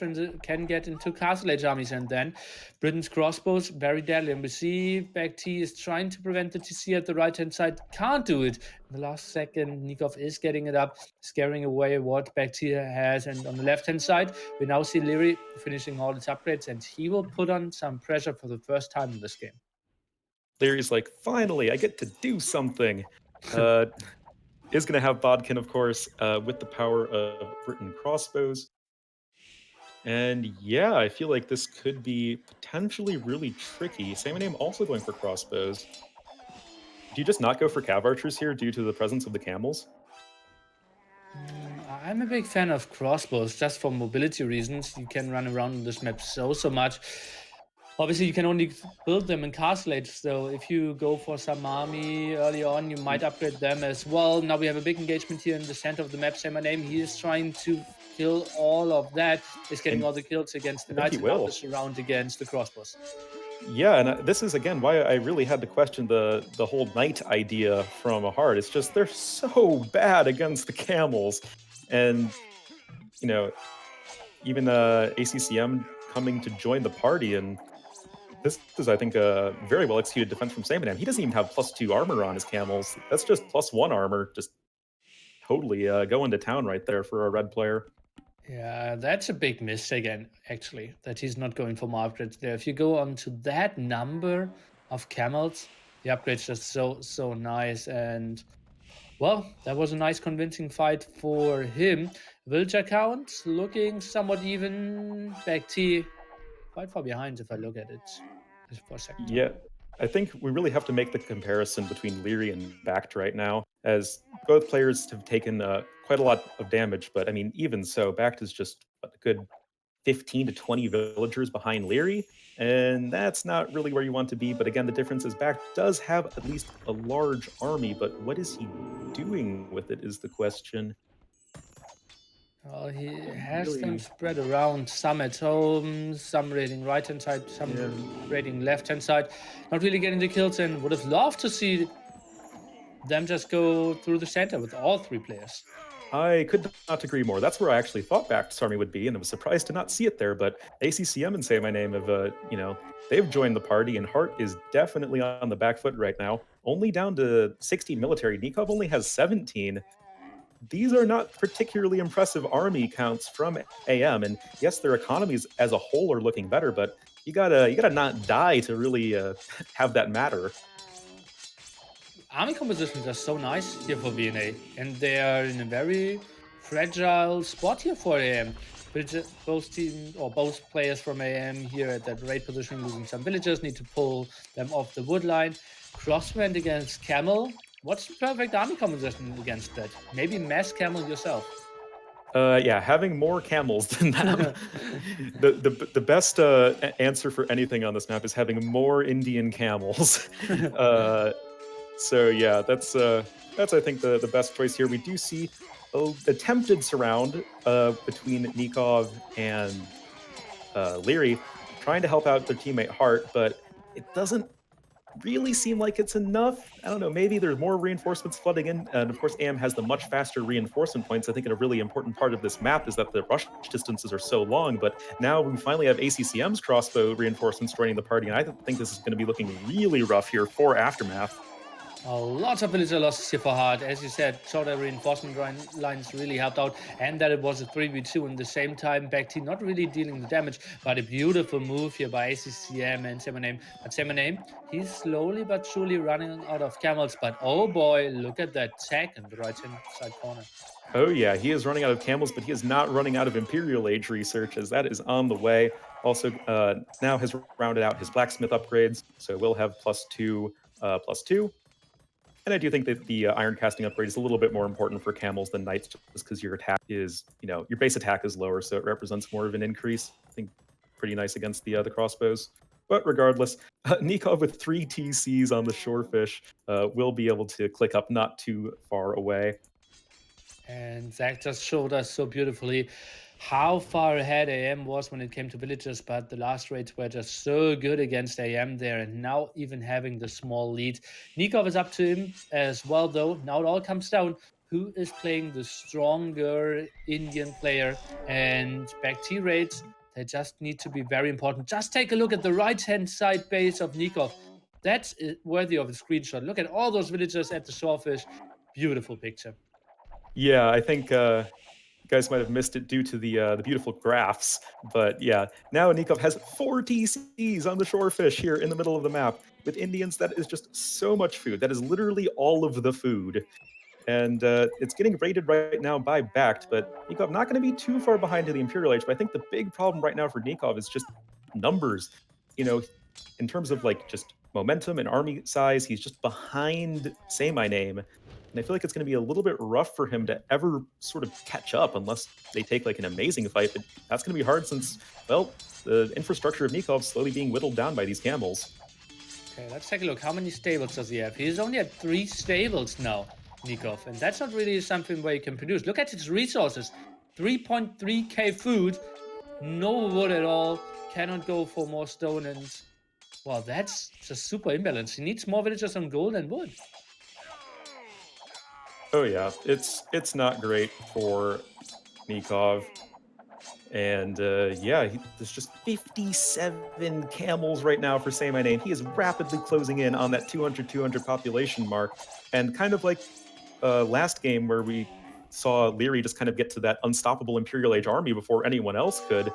get into castle age armies, and then Britain's crossbows very deadly. And we see T is trying to prevent the TC at the right hand side, can't do it. In the last second, Nikov is getting it up, scaring away what T has. And on the left hand side, we now see Leary finishing all its upgrades, and he will put on some pressure for the first time in this game. Leary's like, finally, I get to do something. Is going to have Bodkin, of course, with the power of Britain crossbows. And yeah, I feel like this could be potentially really tricky. Same name also going for crossbows. Do you just not go for cav archers here due to the presence of the camels? I'm a big fan of crossbows just for mobility reasons. You can run around on this map so much. Obviously, you can only build them in castle age, so if you go for some army early on, you might upgrade them as well. Now we have a big engagement here in the center of the map. Say My Name, he is trying to kill all of that. He's getting all the kills against the knights and now the surround against the crossbows. Yeah, and this is again why I really had to question the whole knight idea from a heart. It's just they're so bad against the camels, and even ACCM coming to join the party, and this is, I think, a very well executed defense from Samanam. He doesn't even have +2 armor on his camels. That's just +1 armor. Just totally going to town right there for a red player. Yeah, that's a big miss again, actually, that he's not going for more upgrades there. If you go on to that number of camels, the upgrade's just so nice. And well, that was a nice convincing fight for him. Villager count looking somewhat even. T quite far behind if I look at it just for a second. Yeah, I think we really have to make the comparison between Leary and Bact right now, as both players have taken quite a lot of damage. But I mean, even so, Bact is just a good 15 to 20 villagers behind Leary, and that's not really where you want to be. But again, the difference is Bact does have at least a large army, but what is he doing with it is the question. Well, he has them spread around, some at home, some raiding right hand side, some raiding left hand side. Not really getting the kills, and would have loved to see them just go through the center with all 3 players. I could not agree more. That's where I actually thought Bact's army would be, and I was surprised to not see it there. But ACCM and Say My Name have, they've joined the party, and Hart is definitely on the back foot right now. Only down to 16 military. Nikov only has 17. These are not particularly impressive army counts from AM, and yes, their economies as a whole are looking better, but you gotta not die to really have that matter. Army compositions are so nice here for VNA, and they are in a very fragile spot here for AM. Both teams or both players from AM here at that raid position losing some villagers, need to pull them off the wood line. Crosswind against Camel. What's the perfect army composition against that? Maybe mass Camel yourself. Yeah, having more camels than them. The best answer for anything on this map is having more Indian camels. So yeah, that's I think the best choice here. We do see attempted surround between Nikov and Leary, trying to help out their teammate Hart, but it doesn't really seem like it's enough. I don't know, maybe there's more reinforcements flooding in, and of course AM has the much faster reinforcement points. I think a really important part of this map is that the rush distances are so long, but now we finally have ACCM's crossbow reinforcements joining the party, and I think this is going to be looking really rough here for Aftermath. A lot of villager losses here for Hard. As you said, shorter reinforcement lines really helped out, and that it was a 3v2 in the same time. Back not really dealing the damage, but a beautiful move here by ACCM and Semaname. But Semaname, he's slowly but surely running out of camels. But oh boy, look at that tag in the right-hand side corner. Oh yeah, he is running out of camels, but he is not running out of Imperial Age research, as that is on the way. Also, now has rounded out his blacksmith upgrades, so we'll have +2, +2. And I do think that the iron casting upgrade is a little bit more important for camels than knights, just because your attack is, your base attack is lower, so it represents more of an increase. I think pretty nice against the crossbows. But regardless, Nikov with 3 TCs on the Shorefish will be able to click up not too far away. And Zach just showed us so beautifully how far ahead AM was when it came to villagers, but the last raids were just so good against AM there, and now even having the small lead. Nikov is up to him as well, though. Now it all comes down. Who is playing the stronger Indian player? And back T raids, they just need to be very important. Just take a look at the right-hand side base of Nikov. That's worthy of a screenshot. Look at all those villagers at the Shorefish. Beautiful picture. Yeah, I think you guys might have missed it due to the beautiful graphs, but yeah, now Nikov has 4 TCs on the Shorefish here in the middle of the map. With Indians, that is just so much food. That is literally all of the food. And it's getting rated right now by Backed, but Nikov not going to be too far behind to the Imperial Age. But I think the big problem right now for Nikov is just numbers. In terms of like just momentum and army size, he's just behind Say My Name. And I feel like it's going to be a little bit rough for him to ever sort of catch up unless they take like an amazing fight. But that's going to be hard since, well, the infrastructure of Nikov is slowly being whittled down by these camels. Okay, let's take a look. How many stables does he have? He's only at 3 stables now, Nikov. And that's not really something where you can produce. Look at his resources. 3.3k food. No wood at all. Cannot go for more stone. And, well, that's just super imbalanced. He needs more villagers on gold and wood. Oh yeah, it's not great for Nikov. And yeah, there's just 57 camels right now for Say My Name. He is rapidly closing in on that 200 population mark. And kind of like last game where we saw Leary just kind of get to that unstoppable Imperial Age army before anyone else could,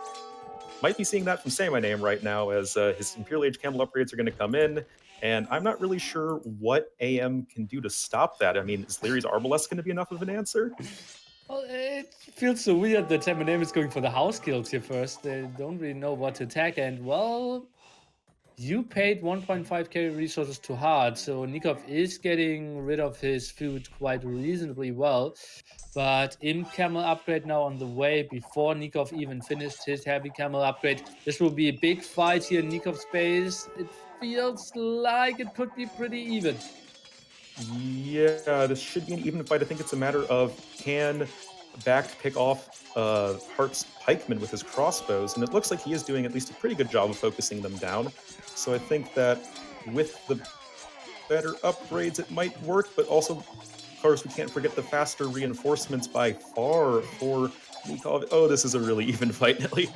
might be seeing that from Say My Name right now as his Imperial Age camel upgrades are going to come in. And I'm not really sure what AM can do to stop that. I mean, is Leary's Arbalest going to be enough of an answer? Well, it feels so weird that Semaname is going for the house kills here first. They don't really know what to attack. And, well, you paid 1.5k resources to Hard, so Nikov is getting rid of his food quite reasonably well. But Imp Camel upgrade now on the way before Nikov even finished his heavy camel upgrade. This will be a big fight here in Nikov's base. It feels like it could be pretty even. Yeah, this should be an even fight. I think it's a matter of can Backed pick off Hart's pikemen with his crossbows, and it looks like he is doing at least a pretty good job of focusing them down. So I think that with the better upgrades, it might work, but also, of course, we can't forget the faster reinforcements by far for Nikov. Oh, this is a really even fight, Nelly.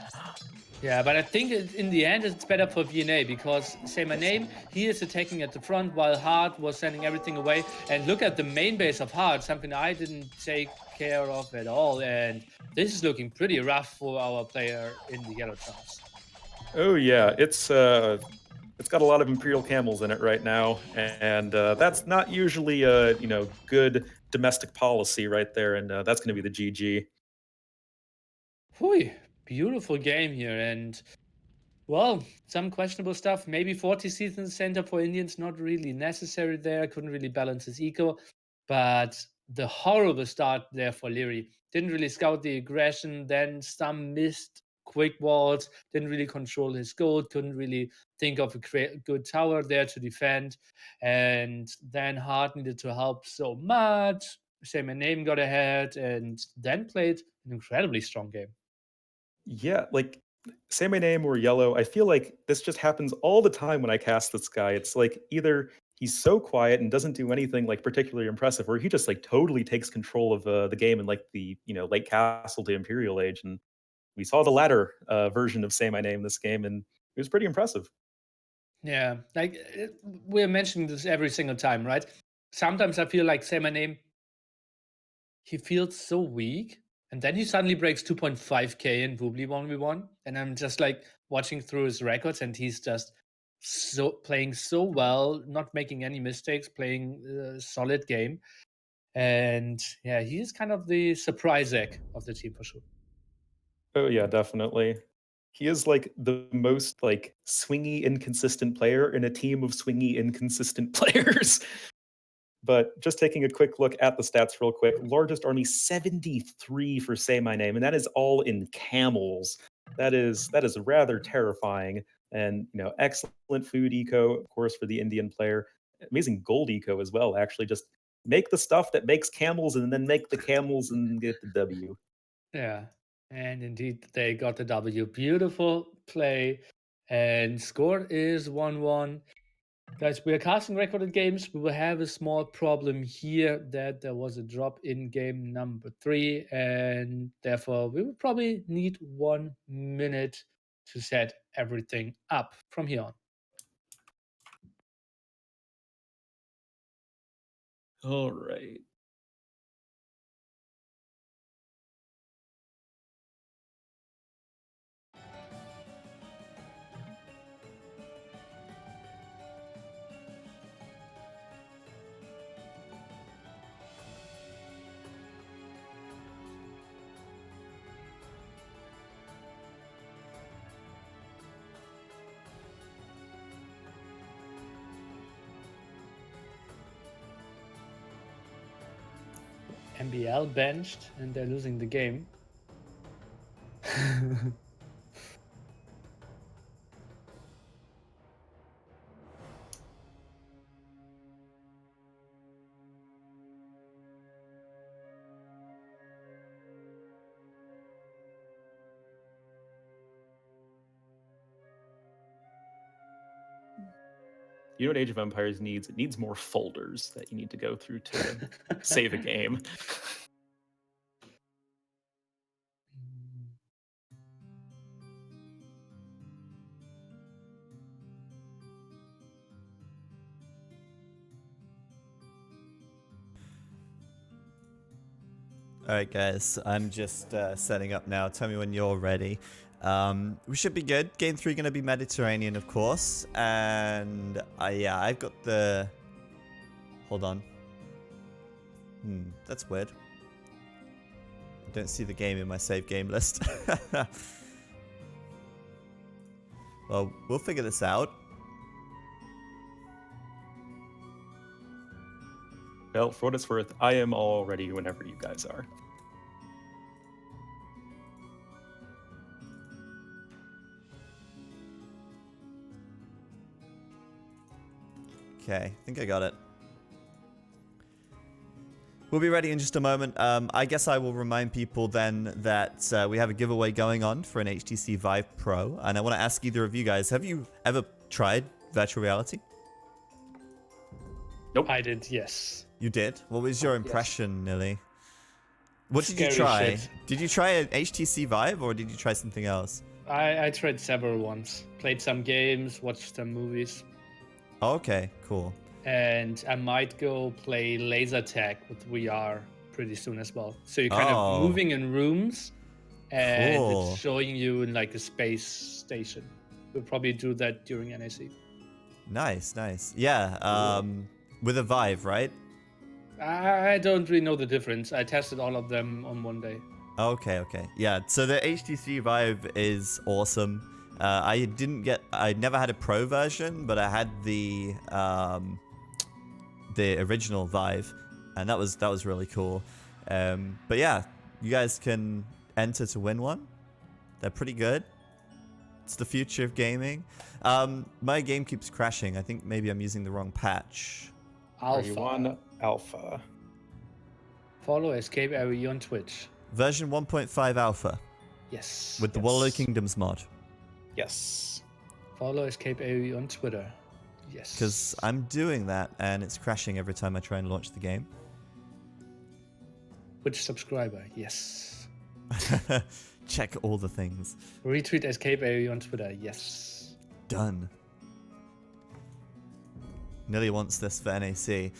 Yeah, but I think in the end it's better for VNA because, say my name, he is attacking at the front while Hard was sending everything away. And look at the main base of Hard, something I didn't take care of at all. And this is looking pretty rough for our player in the yellow trunks. Oh yeah, it's got a lot of Imperial camels in it right now, and that's not usually good domestic policy right there, and that's going to be the GG. Hui, beautiful game here. And well, some questionable stuff. Maybe 40 season center for Indians, not really necessary there. Couldn't really balance his eco. But the horrible start there for Leary. Didn't really scout the aggression, then some missed quick walls, didn't really control his gold, couldn't really think of a good tower there to defend. And then Hart needed to help so much. Same name got ahead and then played an incredibly strong game. Yeah, like say my name or yellow. I feel like this just happens all the time when I cast this guy. It's like either he's so quiet and doesn't do anything like particularly impressive, or he just like totally takes control of the game in like the late castle to Imperial Age, and we saw the latter version of say my name this game, and it was pretty impressive. Yeah, like we're mentioning this every single time, right? Sometimes I feel like, say my name, he feels so weak, and then he suddenly breaks 2.5k in Woobly 1v1, and I'm just like watching through his records, and he's just so playing so well, not making any mistakes, playing a solid game, and yeah, he's kind of the surprise egg of the team for sure. Oh yeah, definitely. He is like the most like swingy, inconsistent player in a team of swingy, inconsistent players. But just taking a quick look at the stats real quick, largest army 73 for Say My Name, and that is all in camels. That is rather terrifying. And excellent food eco, of course, for the Indian player. Amazing gold eco as well, actually. Just make the stuff that makes camels and then make the camels and get the W. Yeah, and indeed they got the W. Beautiful play, and score is 1-1. Guys, we are casting recorded games. We will have a small problem here that there was a drop in game number 3, and therefore we will probably need 1 minute to set everything up from here on. All right. MBL benched, and they're losing the game. You know what Age of Empires needs? It needs more folders that you need to go through to save a game. All right, guys, I'm just setting up now. Tell me when you're ready. We should be good. Game 3 going to be Mediterranean, of course. And yeah, I've got the... Hold on. That's weird. I don't see the game in my save game list. Well, we'll figure this out. Well, for what it's worth, I am all ready whenever you guys are. Okay, I think I got it. We'll be ready in just a moment. I guess I will remind people then that we have a giveaway going on for an HTC Vive Pro. And I want to ask either of you guys, have you ever tried virtual reality? Nope. I did, yes. You did? What was your impression, Nilly? What did you Scary try? shit. Did you try an HTC Vive or did you try something else? I tried several ones. Played some games, watched some movies. Okay, cool. And I might go play laser tag with VR pretty soon as well. So you're kind Oh. of moving in rooms, and Cool. it's showing you in like a space station. We'll probably do that during NAC. Nice, nice. Yeah, with a Vive, right? I don't really know the difference. I tested all of them on one day. Okay, okay. Yeah, so the HTC Vive is awesome. I never had a pro version, but I had the original Vive, and that was really cool. But yeah, you guys can enter to win one. They're pretty good. It's the future of gaming. My game keeps crashing. I think maybe I'm using the wrong patch. Are you on alpha? Follow EscapeAoE on Twitch. Version 1.5 alpha Yes. with the Warlord Kingdoms mod. Yes. Follow EscapeAoE on Twitter. Yes. Because I'm doing that and it's crashing every time I try and launch the game. Which subscriber? Yes. Check all the things. Retweet EscapeAoE on Twitter. Yes. Done. Nilly wants this for NAC.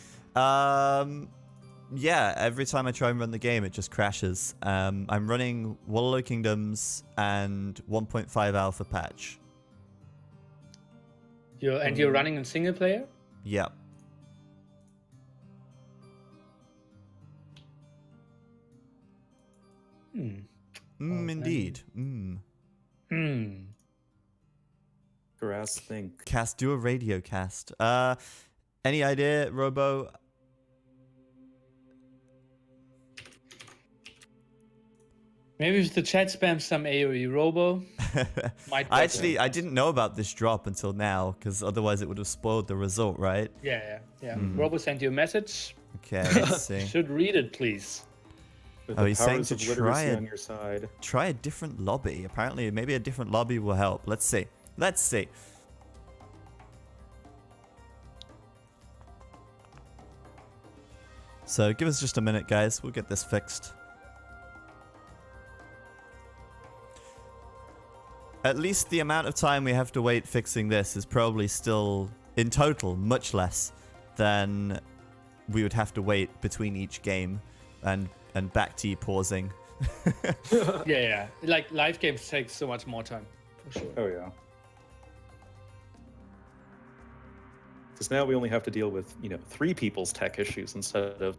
Yeah, every time I try and run the game, it just crashes. I'm running Warlord Kingdoms and 1.5 alpha patch. You're running in single player? Yep. Indeed. Grass think. Cast, do a radio cast. Any idea, Robo? Maybe if the chat spams some AoE Robo. I didn't know about this drop until now, because otherwise it would have spoiled the result, right? Yeah. Robo sent you a message. Okay, let's see. You should read it, please. With Oh, the he's saying powers to of literacy try on your side. Try a different lobby. Apparently, maybe a different lobby will help. Let's see. Let's see. So give us just a minute, guys. We'll get this fixed. At least the amount of time we have to wait fixing this is probably still, in total, much less than we would have to wait between each game and back to you pausing. Yeah. Like, live games take so much more time, for sure. Oh, yeah. Because now we only have to deal with, 3 people's tech issues instead of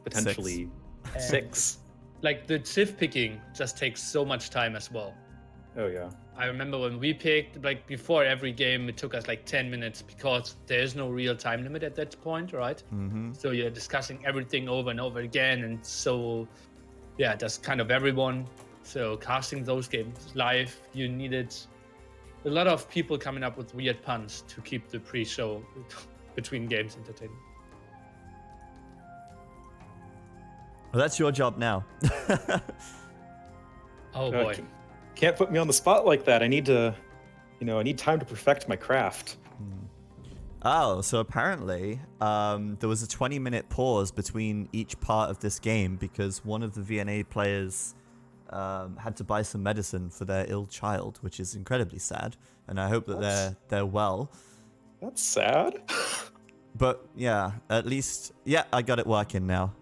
potentially 6. Like, the civ picking just takes so much time as well. Oh, yeah. I remember when we picked, like, before every game, it took us like 10 minutes because there's no real time limit at that point, right? Mm-hmm. So you're discussing everything over and over again. And so, yeah, that's kind of everyone. So casting those games live, you needed a lot of people coming up with weird puns to keep the pre-show between games entertaining. Well, that's your job now. Oh, boy. Can't put me on the spot like that. I need to, I need time to perfect my craft. Oh, so apparently there was a 20-minute pause between each part of this game because one of the VNA players had to buy some medicine for their ill child, which is incredibly sad. And I hope that they're well. That's sad. But yeah, at least, yeah, I got it working now.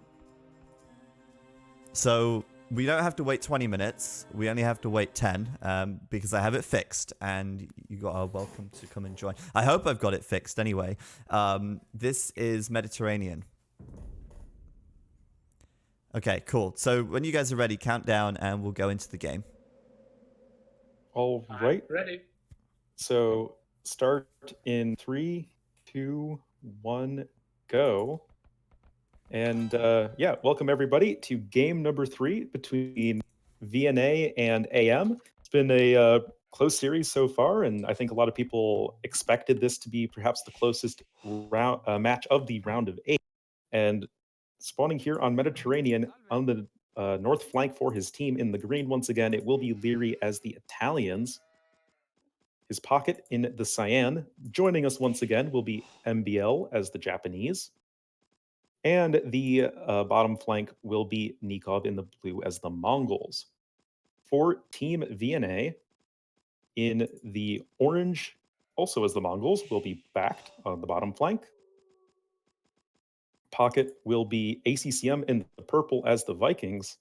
So we don't have to wait 20 minutes. We only have to wait 10 because I have it fixed and you are welcome to come and join. I hope I've got it fixed anyway. This is Mediterranean. Okay, cool. So when you guys are ready, count down and we'll go into the game. All right. Ready. So start in 3, 2, 1, go. And yeah, welcome everybody to game number 3 between VNA and AM. It's been a close series so far, and I think a lot of people expected this to be perhaps the closest match of the round of 8. And spawning here on Mediterranean on the north flank for his team in the green once again, it will be Leary as the Italians. His pocket in the cyan. Joining us once again will be MBL as the Japanese. And the bottom flank will be Nikov in the blue as the Mongols. For Team VNA, in the orange, also as the Mongols, will be backed on the bottom flank. Pocket will be ACCM in the purple as the Vikings.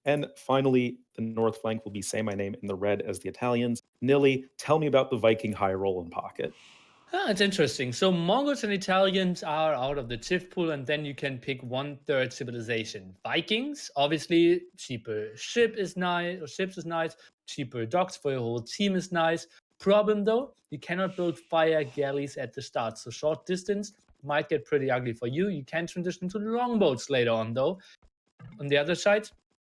And finally, the north flank will be Say My Name in the red as the Italians. Nilly, tell me about the Viking high roll and pocket. Ah, it's interesting. So Mongols and Italians are out of the Civ pool, and then you can pick one third civilization. Vikings, obviously, cheaper ship is nice, or ships is nice. Cheaper docks for your whole team is nice. Problem though, you cannot build fire galleys at the start. So short distance might get pretty ugly for you. You can transition to longboats later on though. On the other side,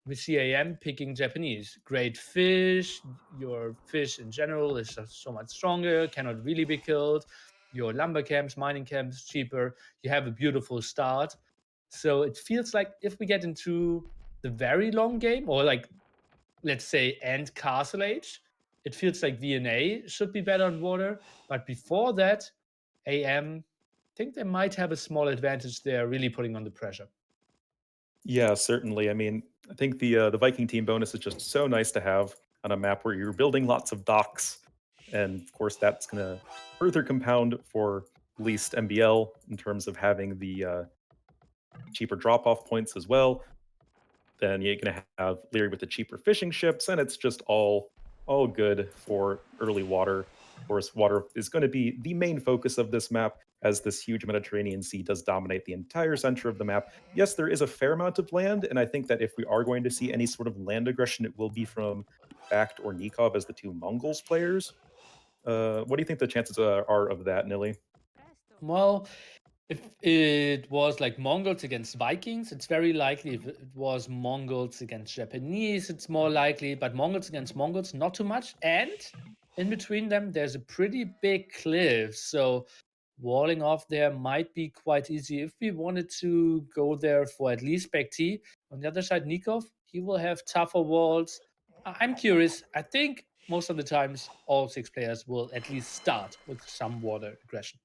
we see AM picking Japanese. Great fish. Your fish in general is just so much stronger, cannot really be killed. Your lumber camps, mining camps, cheaper. You have a beautiful start. So it feels like if we get into the very long game, or like, let's say, end Castle Age, it feels like VNA should be better on water. But before that, AM, I think they might have a small advantage there, really putting on the pressure. Yeah, certainly. I mean, I think the Viking team bonus is just so nice to have on a map where you're building lots of docks, and of course that's going to further compound for at least MBL in terms of having the cheaper drop-off points as well. Then you're going to have Leary with the cheaper fishing ships, and it's just all good for early water. Of course, water is going to be the main focus of this map, as this huge Mediterranean Sea does dominate the entire center of the map. Yes, there is a fair amount of land, and I think that if we are going to see any sort of land aggression, it will be from Bakht or Nikov as the two Mongols players. What do you think the chances are of that, Nilly? Well, if it was like Mongols against Vikings, it's very likely. If it was Mongols against Japanese, it's more likely. But Mongols against Mongols, not too much. And in between them, there's a pretty big cliff. So walling off there might be quite easy if we wanted to go there for at least back T. On the other side, Nikov, he will have tougher walls. I'm curious. I think most of the times, all six players will at least start with some water aggression.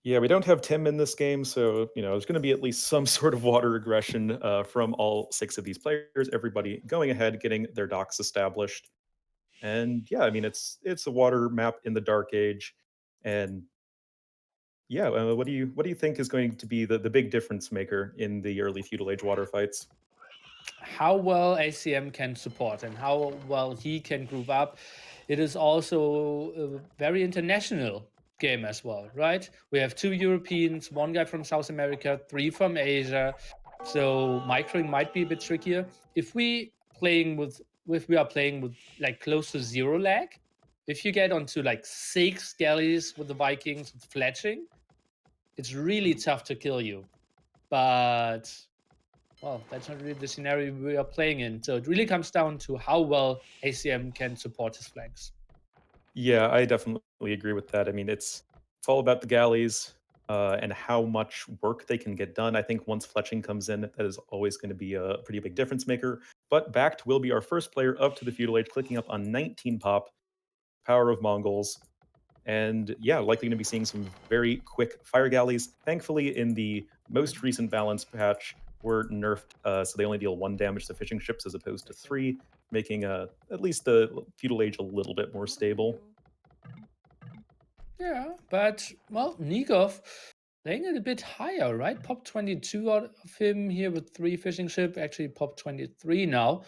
Yeah, we don't have Tim in this game, so there's going to be at least some sort of water aggression from all six of these players. Everybody going ahead, getting their docks established. And yeah, I mean it's a water map in the Dark Age, and yeah, what do you think is going to be the big difference maker in the early feudal age water fights? How well ACM can support and how well he can group up. It is also a very international game as well, right? We have two Europeans, one guy from South America, three from Asia. So microing might be a bit trickier. If we are playing with like close to zero lag, if you get onto like six galleys with the Vikings with fletching, it's really tough to kill you. But well, that's not really the scenario we are playing in. So it really comes down to how well ACM can support his flanks. Yeah, I definitely agree with that. I mean, it's all about the galleys and how much work they can get done. I think once fletching comes in, that is always going to be a pretty big difference maker. But Bakht will be our first player up to the feudal age, clicking up on 19 pop, Power of Mongols. And yeah, likely going to be seeing some very quick fire galleys. Thankfully, in the most recent balance patch, were nerfed, so they only deal 1 damage to fishing ships as opposed to 3, making at least the feudal age a little bit more stable. Yeah, but well, Nikov playing it a bit higher, right? Pop 22 out of him here with three fishing ship, actually pop 23 now.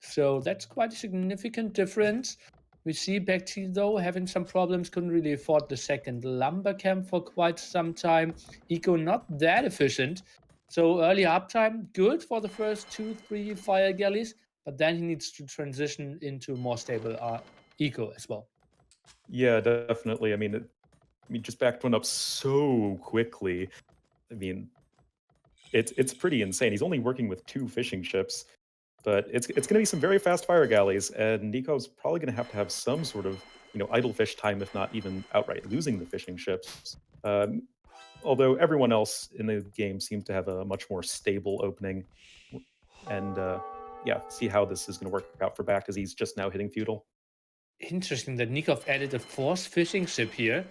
So that's quite a significant difference. We see Bekti though having some problems, couldn't really afford the second lumber camp for quite some time. Eco not that efficient. So early uptime, good for the first 2, 3 fire galleys, but then he needs to transition into more stable eco as well. Yeah, definitely. I mean, just backed one up so quickly. I mean, it's pretty insane. He's only working with 2 fishing ships, but it's going to be some very fast fire galleys, and Nico's probably going to have some sort of idle fish time, if not even outright losing the fishing ships. Although everyone else in the game seems to have a much more stable opening, and yeah, see how this is going to work out for Back as he's just now hitting feudal. Interesting that Nikov added a fourth fishing ship here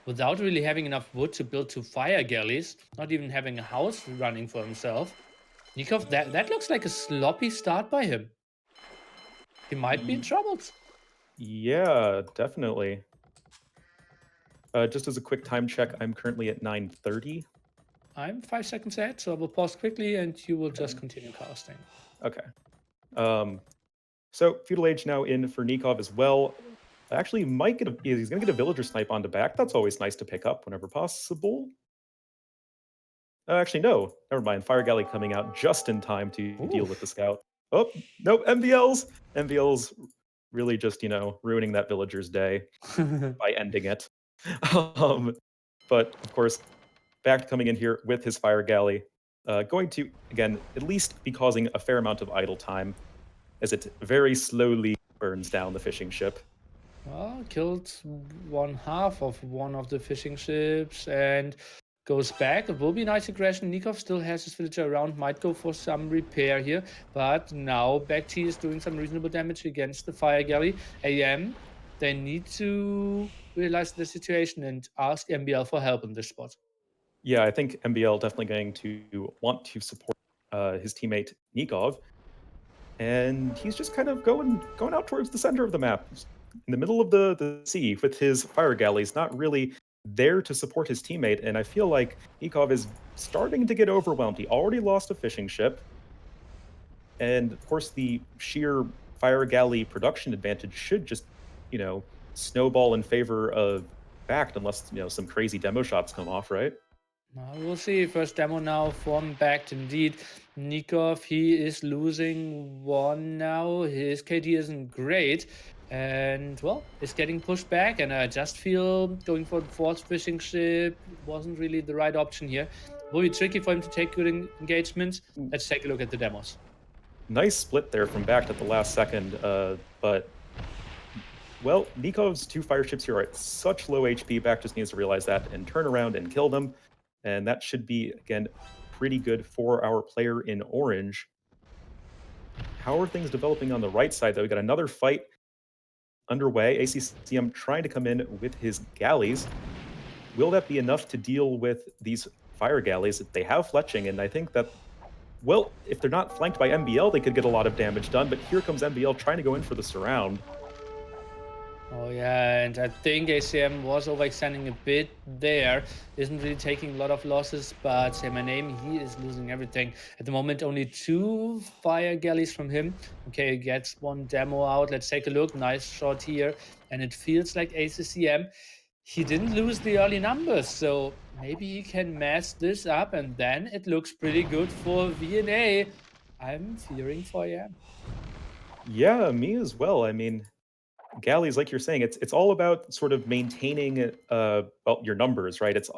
without really having enough wood to build 2 fire galleys, not even having a house running for himself. Nikov, that looks like a sloppy start by him. He might be in Y- trouble. Yeah, definitely. Just as a quick time check, I'm currently at 9:30. I'm 5 seconds ahead, so I will pause quickly and you will just continue casting. Okay. Um, so Feudal Age now in for Nikov as well. Actually, might get he's going to get a villager snipe on the back. That's always nice to pick up whenever possible. Actually, no. Never mind. Fire Galley coming out just in time to Ooh. deal with the scout. Oh, nope. MVLs. MVLs really just, ruining that villager's day by ending it. Um, but of course, back coming in here with his Fire Galley, going to, again, at least be causing a fair amount of idle time as it very slowly burns down the fishing ship. Well, killed one half of one of the fishing ships and goes back. It will be nice aggression. Nikov still has his villager around, might go for some repair here, but now Back-T is doing some reasonable damage against the fire galley. AM, they need to realize the situation and ask MBL for help in this spot. Yeah, I think MBL definitely going to want to support his teammate Nikov, and he's just kind of going out towards the center of the map, in the middle of the sea, with his fire galleys, not really there to support his teammate. And I feel like Nikov is starting to get overwhelmed. He already lost a fishing ship, and of course, the sheer fire galley production advantage should just, snowball in favor of Backed, unless some crazy demo shots come off, right? We'll see. First demo now from Backed. Indeed, Nikov, he is losing one now. His KD isn't great. And, well, it's getting pushed back. And I just feel going for the fourth fishing ship wasn't really the right option here. Will be tricky for him to take good engagements. Let's take a look at the demos. Nice split there from Backed at the last second, but well, Nikov's two fire ships here are at such low HP. Back just needs to realize that and turn around and kill them. And that should be, again, pretty good for our player in orange. How are things developing on the right side, though? We got another fight underway. ACCM trying to come in with his galleys. Will that be enough to deal with these fire galleys? They have fletching, and I think that, well, if they're not flanked by MBL, they could get a lot of damage done. But here comes MBL trying to go in for the surround. Oh yeah, and I think ACM was overextending a bit there. Isn't really taking a lot of losses, but say my name, he is losing everything. At the moment, only two fire galleys from him. Okay, he gets one demo out. Let's take a look. Nice shot here. And it feels like ACCM, he didn't lose the early numbers, so maybe he can mess this up, and then it looks pretty good for VNA. I'm fearing for AM. Yeah, me as well. I mean, galleys, like you're saying, it's all about sort of maintaining well, your numbers, right? It's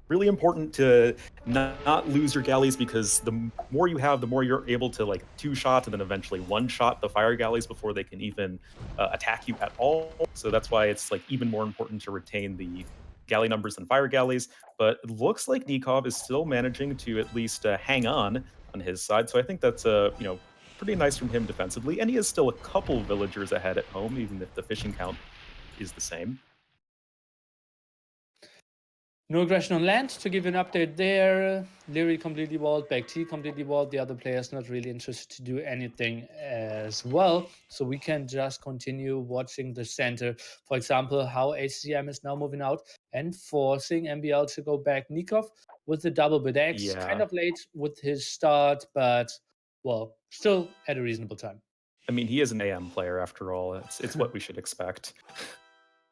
really important to not lose your galleys, because the more you have, the more you're able to like two shot and then eventually one shot the fire galleys before they can even attack you at all. So that's why it's like even more important to retain the galley numbers than fire galleys. But it looks like Nikov is still managing to at least hang on his side. So I think that's pretty nice from him defensively, and he has still a couple villagers ahead at home, even if the fishing count is the same. No aggression on land. To give you an update there, Leary completely walled, Back-T completely walled. The other players not really interested to do anything as well. So we can just continue watching the center. For example, how HCM is now moving out and forcing MBL to go back. Nikov with the double bid X, kind Yeah, of late with his start, but well, still at a reasonable time. I mean, he is an AM player after all. It's what we should expect.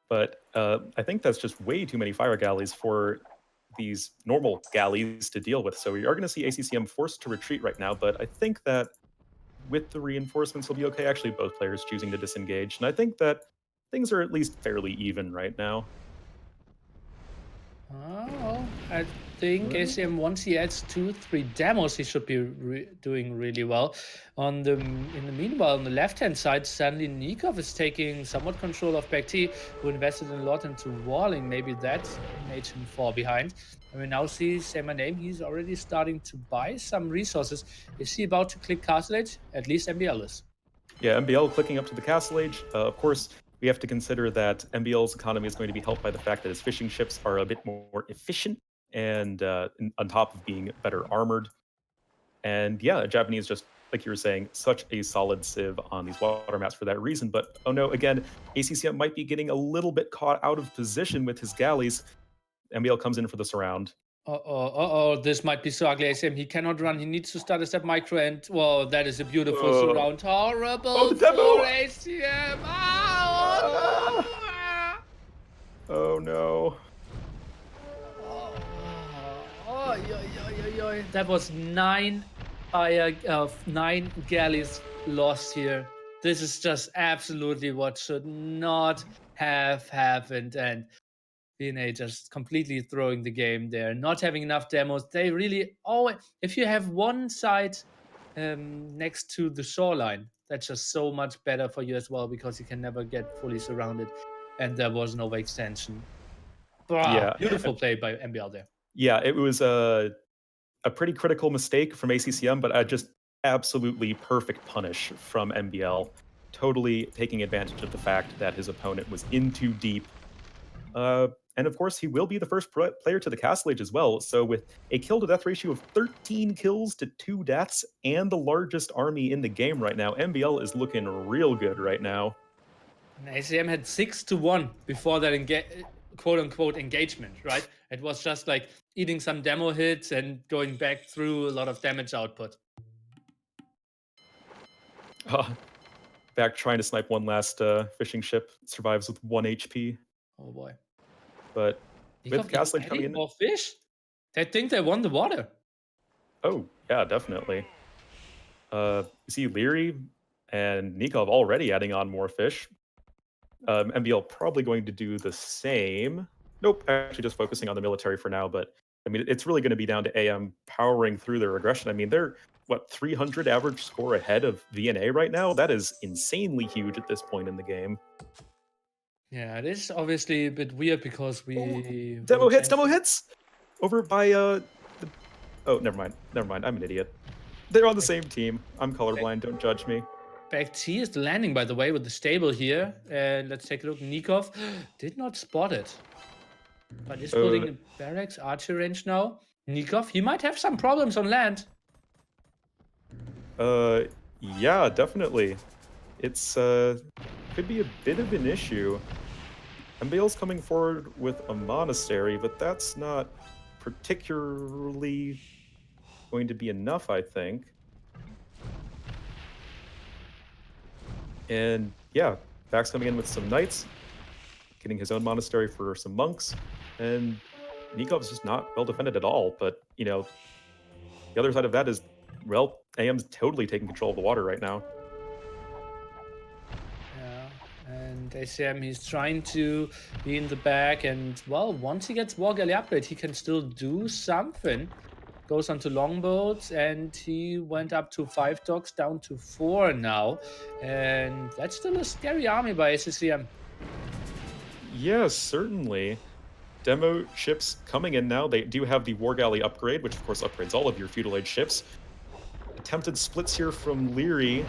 But I think that's just way too many fire galleys for these normal galleys to deal with. So we are going to see ACCM forced to retreat right now. But I think that with the reinforcements, will be okay. Actually, both players choosing to disengage, and I think that things are at least fairly even right now. Oh, I think Well, ACM once he adds 2, 3 demos, he should be doing really well. In the meanwhile, on the left-hand side, suddenly Nikov is taking somewhat control of Back-T, who invested a lot into walling. Maybe that made him fall behind. And we now see, say my name, he's already starting to buy some resources. Is he about to click Castle Age? At least MBL is. yeah, MBL clicking up to the castle age. Of course, we have to consider that MBL's economy is going to be helped by the fact that his fishing ships are a bit more efficient and on top of being better armored. And yeah, Japanese just like you were saying, such a solid civ on these water maps for that reason. But oh no, again, ACCM might be getting a little bit caught out of position with his galleys. MBL comes in for the surround. This might be so ugly. ACM, he cannot run. He needs to start a step micro, and well, that is a beautiful Uh, surround. Horrible oh, the for demo! ACM. Ah! Ah! Oh no. That was 9 galleys lost here. This is just absolutely what should not have happened, and VNA just completely throwing the game there, not having enough demos. They really always, if you have one side next to the shoreline, that's just so much better for you as well because you can never get fully surrounded. And there was no extension. Yeah. Beautiful play by MBL there. Yeah, it was a pretty critical mistake from ACCM, but a just absolutely perfect punish from MBL. Totally taking advantage of the fact that his opponent was in too deep. And of course, he will be the first player to the Castle Age as well. So with a kill-to-death ratio of 13 kills to 2 deaths and the largest army in the game right now, MBL is looking real good right now. And ACM had 6-1 before that quote-unquote engagement, right? It was just like eating some demo hits and going back through a lot of damage output. Back trying to snipe one last fishing ship, survives with 1 HP. Oh boy. But with Castle Age coming Adding in, more fish? They think they won the water. oh yeah, definitely. You see Leary and Nikov already adding on more fish. MBL probably going to do the same. Nope, actually just focusing on the military for now, but I mean, it's really going to be down to AM powering through their aggression. I mean, they're, what, 300 average score ahead of VNA right now? That is insanely huge at this point in the game. Yeah, it is obviously a bit weird because we... Demo hits! Over by, oh, never mind, I'm an idiot. They're on the same team. I'm colorblind, don't judge me. Back T is the landing, by the way, with the stable here. And let's take a look. Nikov did not spot it. But is building a barracks, archer range now. Nikov, he might have some problems on land. Yeah, definitely. It's, could be a bit of an issue. MBL's coming forward with a monastery, but that's not particularly going to be enough, I think. And yeah, Vax coming in with some knights, getting his own monastery for some monks, and Nikov's just not well defended at all. But, you know, the other side of that is, well, AM's totally taking control of the water right now. Yeah, and ACM, he's trying to be in the back, and well, once he gets War Galley upgrade, he can still do something. Goes onto longboats, and he went up to 5 docks, down to 4 now. And that's still a scary army by ACCM. Yes, certainly. Demo ships coming in now. They do have the War Galley upgrade, which of course upgrades all of your Feudal Age ships. Attempted splits here from Leary.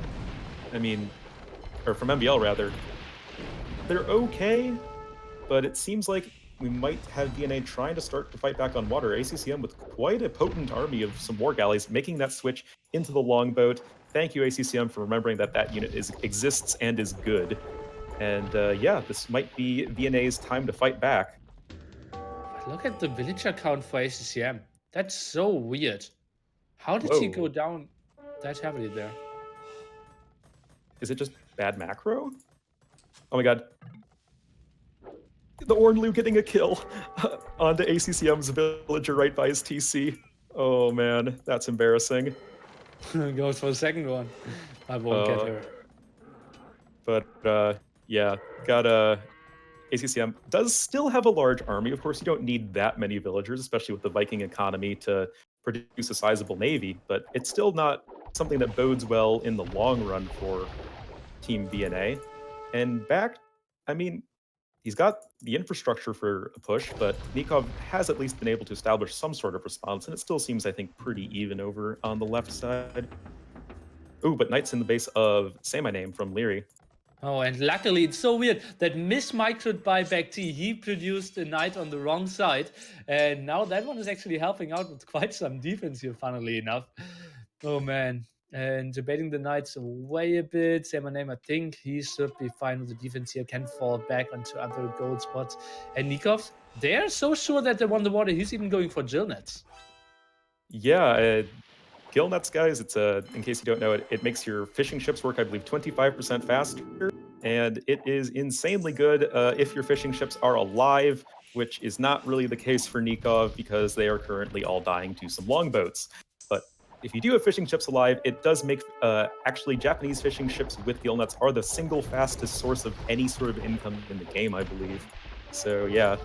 I mean, or from MBL rather. They're okay, but it seems like we might have VNA trying to start to fight back on water. ACCM with quite a potent army of some War Galleys, making that switch into the longboat. Thank you, ACCM, for remembering that that unit exists and is good. And yeah, this might be VNA's time to fight back. But look at the villager count for ACCM. That's so weird. How did he go down that heavily there? Is it just bad macro? Oh my god. The Ornlu getting a kill onto ACCM's villager right by his TC. Oh man, that's embarrassing. Goes for the second one. I won't get her. But yeah, got ACCM does still have a large army. Of course, you don't need that many villagers, especially with the Viking economy, to produce a sizable navy, but it's still not something that bodes well in the long run for Team VNA. And back, I mean, he's got the infrastructure for a push, but Nikov has at least been able to establish some sort of response, and it still seems, I think, pretty even over on the left side. Ooh, but Knight's in the base of Say My Name from Leary. Oh, and luckily, it's so weird that mismicroed by Back T, he produced a knight on the wrong side, and now that one is actually helping out with quite some defense here, funnily enough. Oh man, and debating the Knights away a bit. Say my name, I think he should be fine with the defense here, can fall back onto other gold spots. And Nikov, they're so sure that they won the water, he's even going for Jill nets. Yeah, gill nets, guys, it's in case you don't know, it makes your fishing ships work, I believe, 25% faster, and it is insanely good if your fishing ships are alive, which is not really the case for Nikov because they are currently all dying to some longboats. But if you do have fishing ships alive, it does make actually Japanese fishing ships with gill nets are the single fastest source of any sort of income in the game, I believe. So yeah,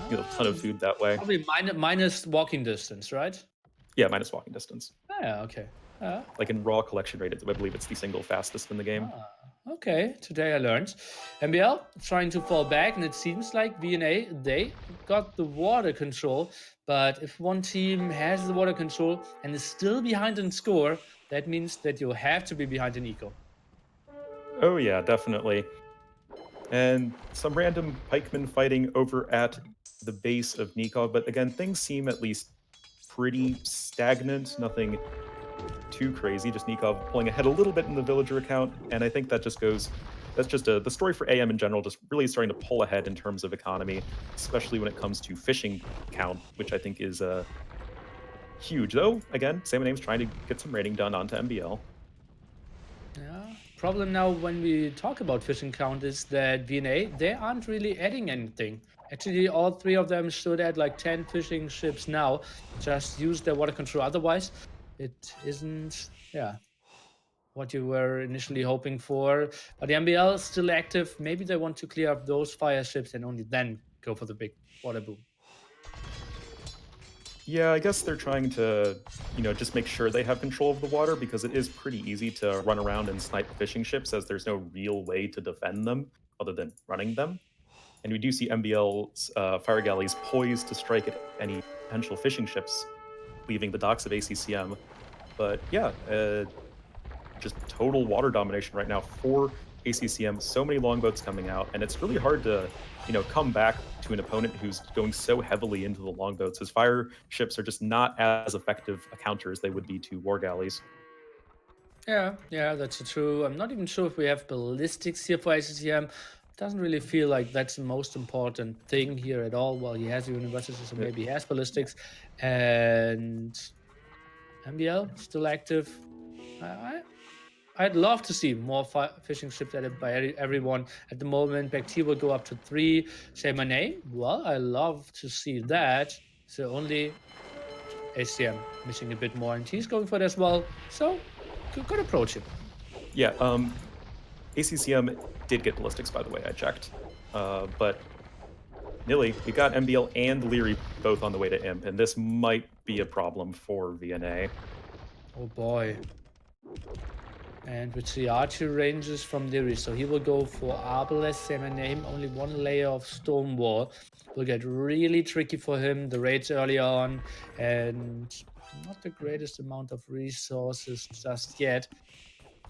you know, a ton of food that way. Probably minus walking distance, right? Yeah, minus walking distance. Oh, yeah, okay. Like in raw collection rate, I believe it's the single fastest in the game. Okay, today I learned. MBL trying to fall back, and it seems like VNA, they got the water control. But if one team has the water control and is still behind in score, that means that you have to be behind in eco. Oh yeah, definitely. And some random pikemen fighting over at the base of Nikov, but again, things seem at least pretty stagnant, nothing too crazy, just Nikov pulling ahead a little bit in the villager account, and I think that just goes, that's just the story for AM in general, just really starting to pull ahead in terms of economy, especially when it comes to fishing count, which I think is huge. Though, again, Sam and Aim's trying to get some raiding done onto MBL. Yeah. Problem now when we talk about fishing count is that VNA, they aren't really adding anything. Actually, all three of them should add like 10 fishing ships now. Just use their water control. Otherwise, it isn't, yeah, what you were initially hoping for. But the MBL is still active. Maybe they want to clear up those fire ships and only then go for the big water boom. Yeah, I guess they're trying to, you know, just make sure they have control of the water because it is pretty easy to run around and snipe fishing ships as there's no real way to defend them other than running them. And we do see MBL's fire galleys poised to strike at any potential fishing ships leaving the docks of ACCM. But yeah, just total water domination right now for ACCM. So many longboats coming out, and it's really hard to, you know, come back to an opponent who's going so heavily into the longboats. His fire ships are just not as effective a counter as they would be to war galleys. Yeah, that's true. I'm not even sure if we have ballistics here for ACCM. Doesn't really feel like that's the most important thing here at all. Well, he has university, so maybe he has ballistics. And MBL still active. I'd love to see more fishing ships added by everyone. At the moment, Bacti will go up to 3. Say my name? Well, I love to see that. So only ACM missing a bit more, and he's going for it as well. So good approach him. Yeah, ACCM did get ballistics, by the way, I checked. But Nilly, we got MBL and Leary both on the way to Imp, and this might be a problem for VNA. Oh boy. And with the archer ranges from Leary, so he will go for Arbalest, same name, only one layer of stone wall. Will get really tricky for him, the raids early on, and not the greatest amount of resources just yet.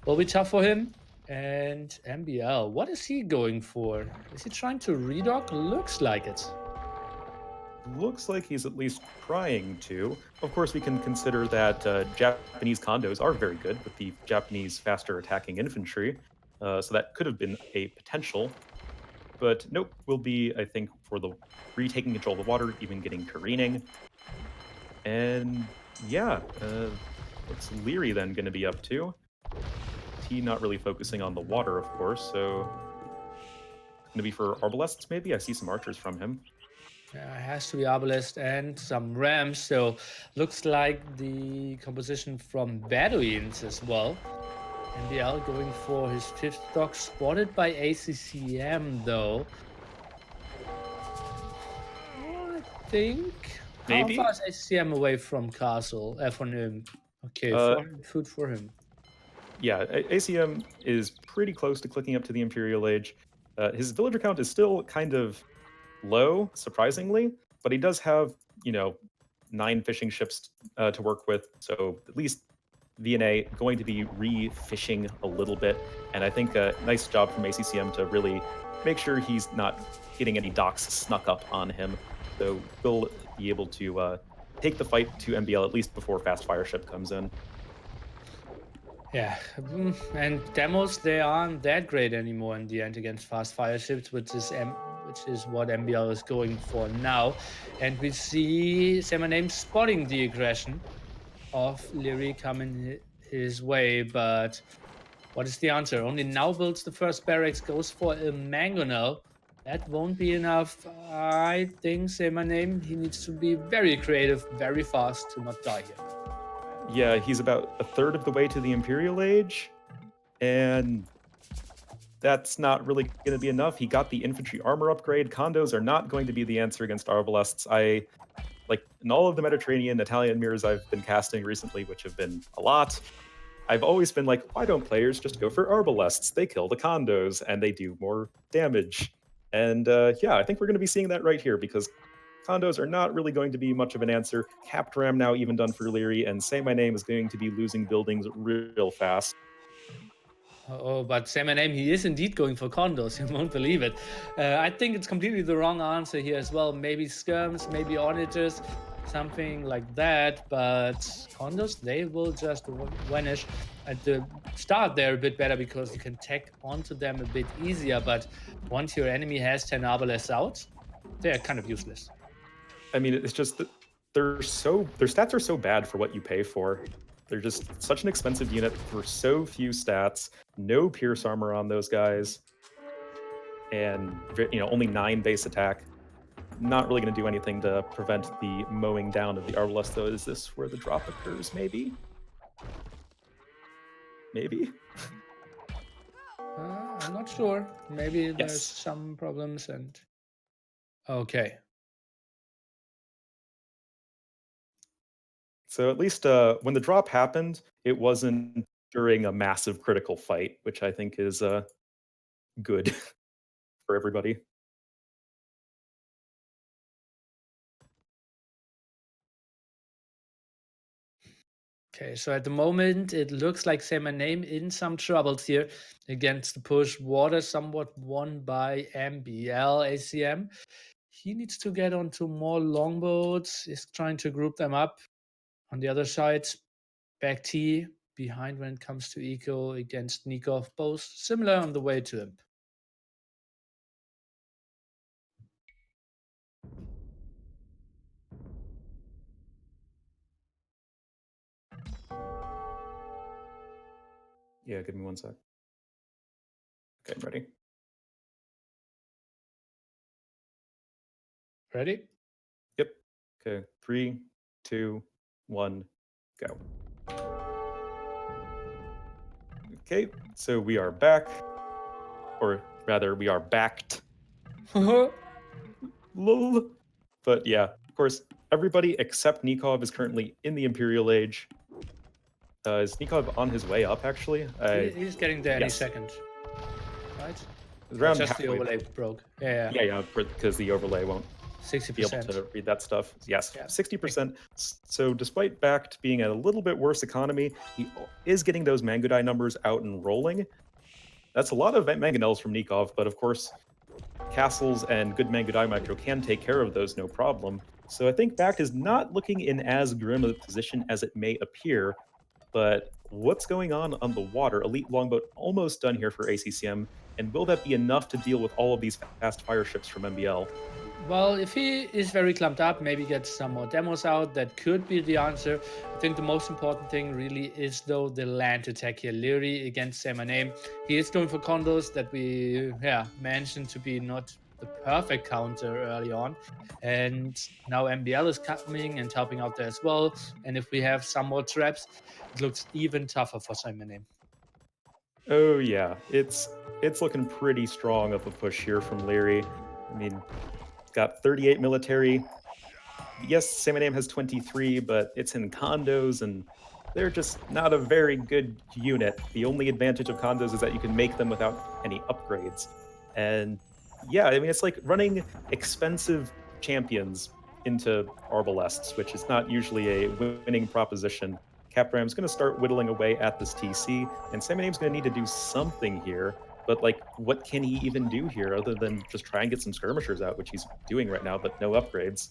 Will be tough for him. And MBL, what is he going for? Is he trying to redock? Looks like it. Looks like he's at least trying to. Of course, we can consider that Japanese condos are very good with the Japanese faster attacking infantry, so that could have been a potential. But nope, will be, I think, for the retaking control of the water, even getting careening. And yeah, what's Leary then going to be up to? He not really focusing on the water, of course, so going to be for Arbalests, maybe? I see some archers from him. Yeah, it has to be Arbalest and some Rams, so looks like the composition from Bedouins as well. NBL going for his 5th dock, spotted by ACCM though. I think. Maybe? How far is ACCM away from Castle? From him. Okay, 400 food for him. Yeah, ACM is pretty close to clicking up to the Imperial Age. His villager count is still kind of low, surprisingly, but he does have, you know, 9 fishing ships to work with, so at least VNA going to be re-fishing a little bit, and I think a nice job from ACCM to really make sure he's not getting any docks snuck up on him, so he'll be able to take the fight to MBL at least before Fast Fire Ship comes in. Yeah, and demos they aren't that great anymore in the end against fast fire ships, which is what MBL is going for now. And we see Semaname spotting the aggression of Leary coming his way, but what is the answer? Only now builds the first barracks, goes for a mangonel. That won't be enough. I think Semaname, he needs to be very creative, very fast to not die here. Yeah, he's about a third of the way to the Imperial Age, and that's not really going to be enough. He got the infantry armor upgrade. Condos are not going to be the answer against Arbalests. Like, in all of the Mediterranean Italian mirrors I've been casting recently, which have been a lot, I've always been like, why don't players just go for Arbalests? They kill the Condos, and they do more damage. And yeah, I think we're going to be seeing that right here, because Condos are not really going to be much of an answer. Capped Ram now even done for Leary, and Say My Name is going to be losing buildings real fast. Oh, but Sam and Aim, he is indeed going for condos. You won't believe it. I think it's completely the wrong answer here as well. Maybe skirms, maybe onagers, something like that. But condos, they will just vanish. At the start, they're a bit better because you can tech onto them a bit easier. But once your enemy has 10 arbalests out, they're kind of useless. I mean, it's just that their stats are so bad for what you pay for. They're just such an expensive unit for so few stats. No pierce armor on those guys, and only 9 base attack. Not really going to do anything to prevent the mowing down of the Arbalest, though. Is this where the drop occurs? Maybe. Maybe. I'm not sure. Maybe there's Yes. some problems and okay. So at least when the drop happened, it wasn't during a massive critical fight, which I think is good for everybody. Okay, so at the moment it looks like Sam and Name in some troubles here against the push. Water somewhat won by MBL ACM. He needs to get onto more longboats. He's trying to group them up. On the other side, back T behind when it comes to eco against Nikov, both similar on the way to him. Yeah, give me one sec. Okay, I'm ready. Ready? Yep. Okay, 3, 2, 1, go. Okay, so we are back, or rather, we are backed. Lol. But yeah, of course, everybody except Nikov is currently in the Imperial Age. Is Nikov on his way up, actually? He's getting there any yes. second. Right? Around Just the halfway. overlay broke. Yeah. Yeah, because the overlay won't 60%. be able to read that stuff. Yes, Yeah. 60%. So despite Backed being at a little bit worse economy, he is getting those Mangudai numbers out and rolling. That's a lot of mangonels from Nikov, but of course, castles and good Mangudai micro can take care of those no problem. So I think Backed is not looking in as grim a position as it may appear. But what's going on the water? Elite Longboat almost done here for ACCM, and will that be enough to deal with all of these fast fire ships from MBL? Well, if he is very clumped up, maybe get some more demos out, that could be the answer. I think the most important thing really is, though, the land attack here. Leary against Semaname. He is going for condos that we mentioned to be not the perfect counter early on. And now MBL is coming and helping out there as well. And if we have some more traps, it looks even tougher for Semaname. Oh yeah, it's looking pretty strong of a push here from Leary. I mean, got 38 military. Yes, Samanam has 23, but it's in condos, and they're just not a very good unit. The only advantage of condos is that you can make them without any upgrades. And yeah, I mean, it's like running expensive champions into Arbalests, which is not usually a winning proposition. Capram's going to start whittling away at this TC, and Samanam's going to need to do something here. But like, what can he even do here other than just try and get some skirmishers out, which he's doing right now, but no upgrades?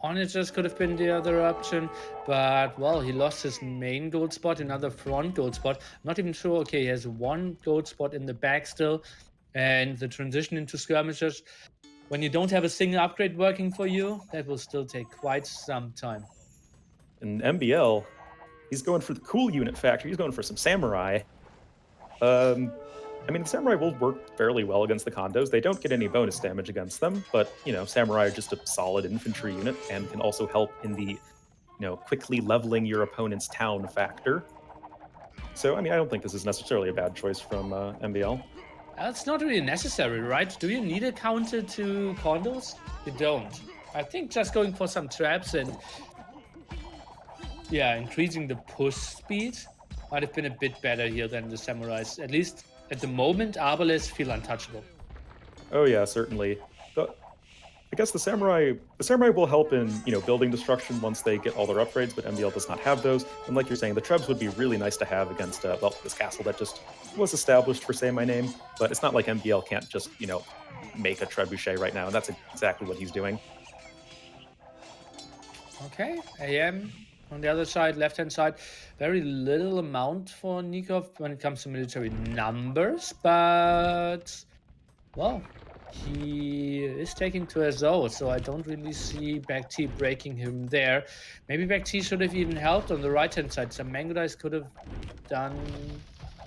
Onagers could have been the other option, but well, he lost his main gold spot, another front gold spot. Not even sure. Okay, he has one gold spot in the back still, and the transition into skirmishers. When you don't have a single upgrade working for you, that will still take quite some time. In MBL, he's going for the cool unit factor. He's going for some samurai. I mean, the samurai will work fairly well against the condos. They don't get any bonus damage against them, but samurai are just a solid infantry unit and can also help in the quickly leveling your opponent's town factor. So, I mean, I don't think this is necessarily a bad choice from MBL. It's not really necessary, right? Do you need a counter to condos? You don't. I think just going for some traps and yeah, increasing the push speed might have been a bit better here than the samurais. At least at the moment, Arbalest feel untouchable. Oh yeah, certainly. But I guess the samurai will help in building destruction once they get all their upgrades, but MBL does not have those. And like you're saying, the trebs would be really nice to have against this castle that just was established for Say My Name. But it's not like MBL can't just make a trebuchet right now, and that's exactly what he's doing. Okay, AM on the other side, left-hand side, very little amount for Nikov when it comes to military numbers, but well, he is taking to SO, so I don't really see Back-T breaking him there. Maybe Back-T should have even helped on the right-hand side. Some Mango Dice could have done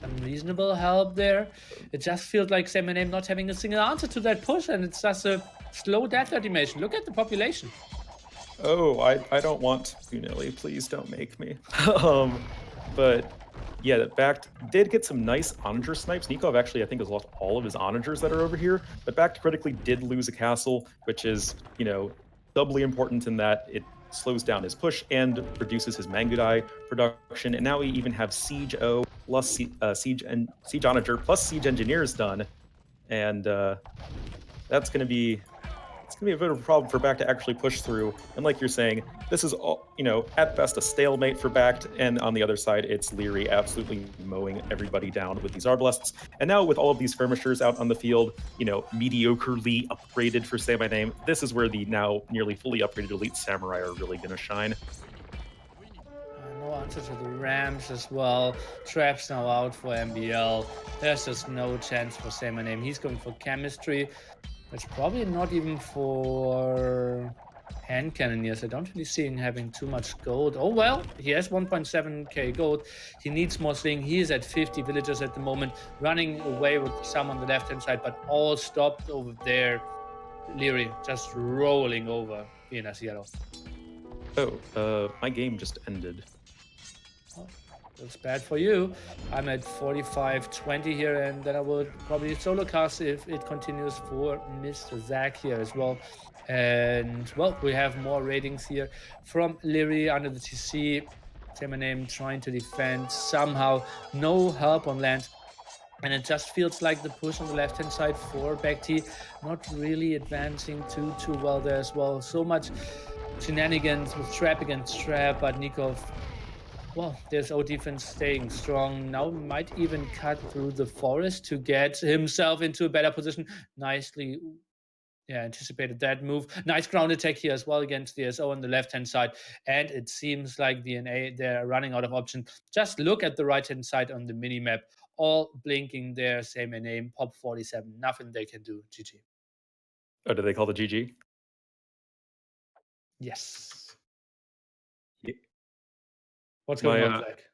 some reasonable help there. It just feels like Say My Name not having a single answer to that push, and it's just a slow death animation. Look at the population. Oh, I don't want Unili. Please don't make me. But yeah, that Backed did get some nice onager snipes. Nikov actually, I think, has lost all of his onagers that are over here. But Backed critically did lose a castle, which is, doubly important in that it slows down his push and reduces his Mangudai production. And now we even have Siege O plus Siege Onager plus Siege Engineers done. And that's going to be... It's going to be a bit of a problem for Backed to actually push through. And like you're saying, this is all, at best a stalemate for Backed. And on the other side, it's Leary absolutely mowing everybody down with these Arbalests. And now with all of these skirmishers out on the field, mediocrely upgraded for Say My Name, this is where the now nearly fully upgraded Elite Samurai are really going to shine. No answer to the Rams as well. Traps now out for MBL. There's just no chance for Say My Name. He's going for chemistry. It's probably not even for hand cannoneers. I don't really see him having too much gold. Oh well, he has 1.7k gold. He needs more sling. He is at 50 villagers at the moment, running away with some on the left-hand side, but all stopped over there. Leary just rolling over VNA Yellow. Oh, my game just ended. Oh, that's bad for you. I'm at 45-20 here, and then I will probably solo cast if it continues for Mr. Zach here as well. And well, we have more ratings here from Leary under the TC. Say My Name trying to defend somehow. No help on land. And it just feels like the push on the left-hand side for Back-T not really advancing too well there as well. So much shenanigans with trap against trap, but Nikov, well, there's O defense staying strong. Now might even cut through the forest to get himself into a better position. Nicely, yeah, anticipated that move. Nice ground attack here as well against the SO on the left-hand side. And it seems like VNA, they're running out of options. Just look at the right-hand side on the mini-map. All blinking there, Say My Name, pop 47. Nothing they can do. GG. Oh, do they call the GG? Yes. Yeah. What's going on, Zach?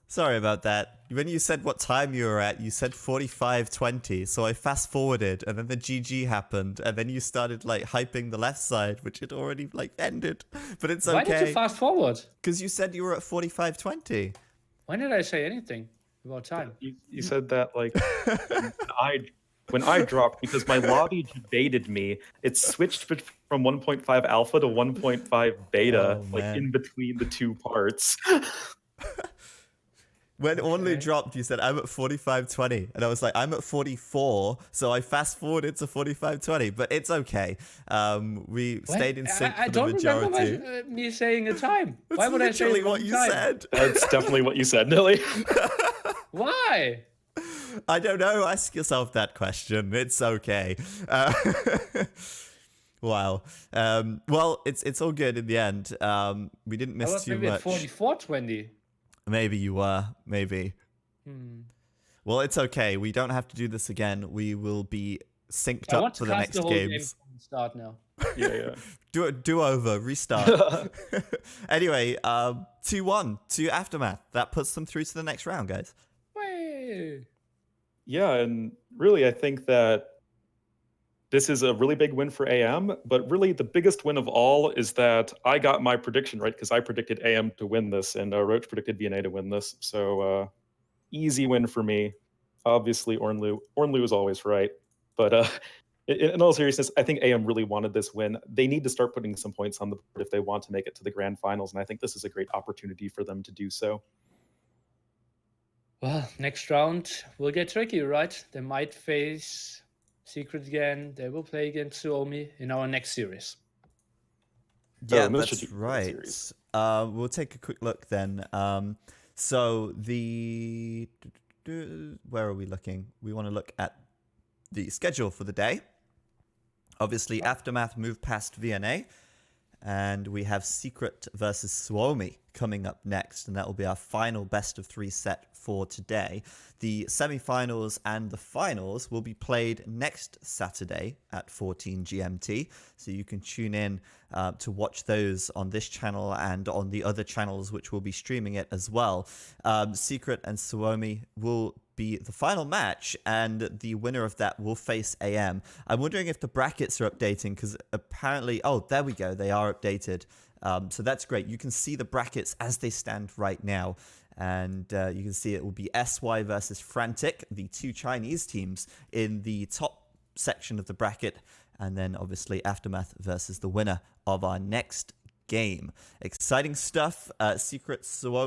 Sorry about that. When you said what time you were at, you said 45:20. So I fast forwarded, and then the GG happened, and then you started like hyping the left side, which had already like ended. But it's okay. Why did you fast forward? Because you said you were at 45:20. When did I say anything about time? You said that like when I dropped, because my lobby debated me, it switched from 1.5 alpha to 1.5 beta, in between the two parts. When Only dropped, you said, I'm at 45:20. And I was like, I'm at 44. So I fast forwarded to 45:20. But it's okay. We stayed in sync for the majority. I don't remember me saying a time. That's Why would I say what you said? That's definitely what you said, Nilly. Why? I don't know. Ask yourself that question. It's okay. Wow. Well, it's all good in the end. We didn't I miss was too maybe at much. 44-20. Maybe you were. Maybe. Hmm. Well, it's okay. We don't have to do this again. We will be synced I up want to for the cast the next whole game games. from the start now. Yeah, Do over, restart. yeah. Anyway, 2-1 to Aftermath. That puts them through to the next round, guys. Way. Yeah, and really, I think that this is a really big win for AM, but really the biggest win of all is that I got my prediction right because I predicted AM to win this, and Roach predicted VNA to win this. So easy win for me. Obviously, Ornlu is always right, but in all seriousness, I think AM really wanted this win. They need to start putting some points on the board if they want to make it to the grand finals, and I think this is a great opportunity for them to do so. Well, next round will get tricky, right? They might face Secret again. They will play against Suomi in our next series. Yeah, and this should that's be a great right. series. We'll take a quick look then. So where are we looking? We want to look at the schedule for the day. Obviously, Aftermath moved past VNA, and we have Secret versus Suomi coming up next, and that will be our final best of 3 set for today. The semi-finals and the finals will be played next Saturday at 14 GMT, so you can tune in to watch those on this channel and on the other channels which will be streaming it as well. Secret and Suomi will be the final match, and the winner of that will face AM. I'm wondering if the brackets are updating, because apparently, oh, there we go, they are updated. So that's great. You can see the brackets as they stand right now, and you can see it will be SY versus Frantic, the 2 Chinese teams in the top section of the bracket, and then obviously Aftermath versus the winner of our next game. Exciting stuff. Secret Suomi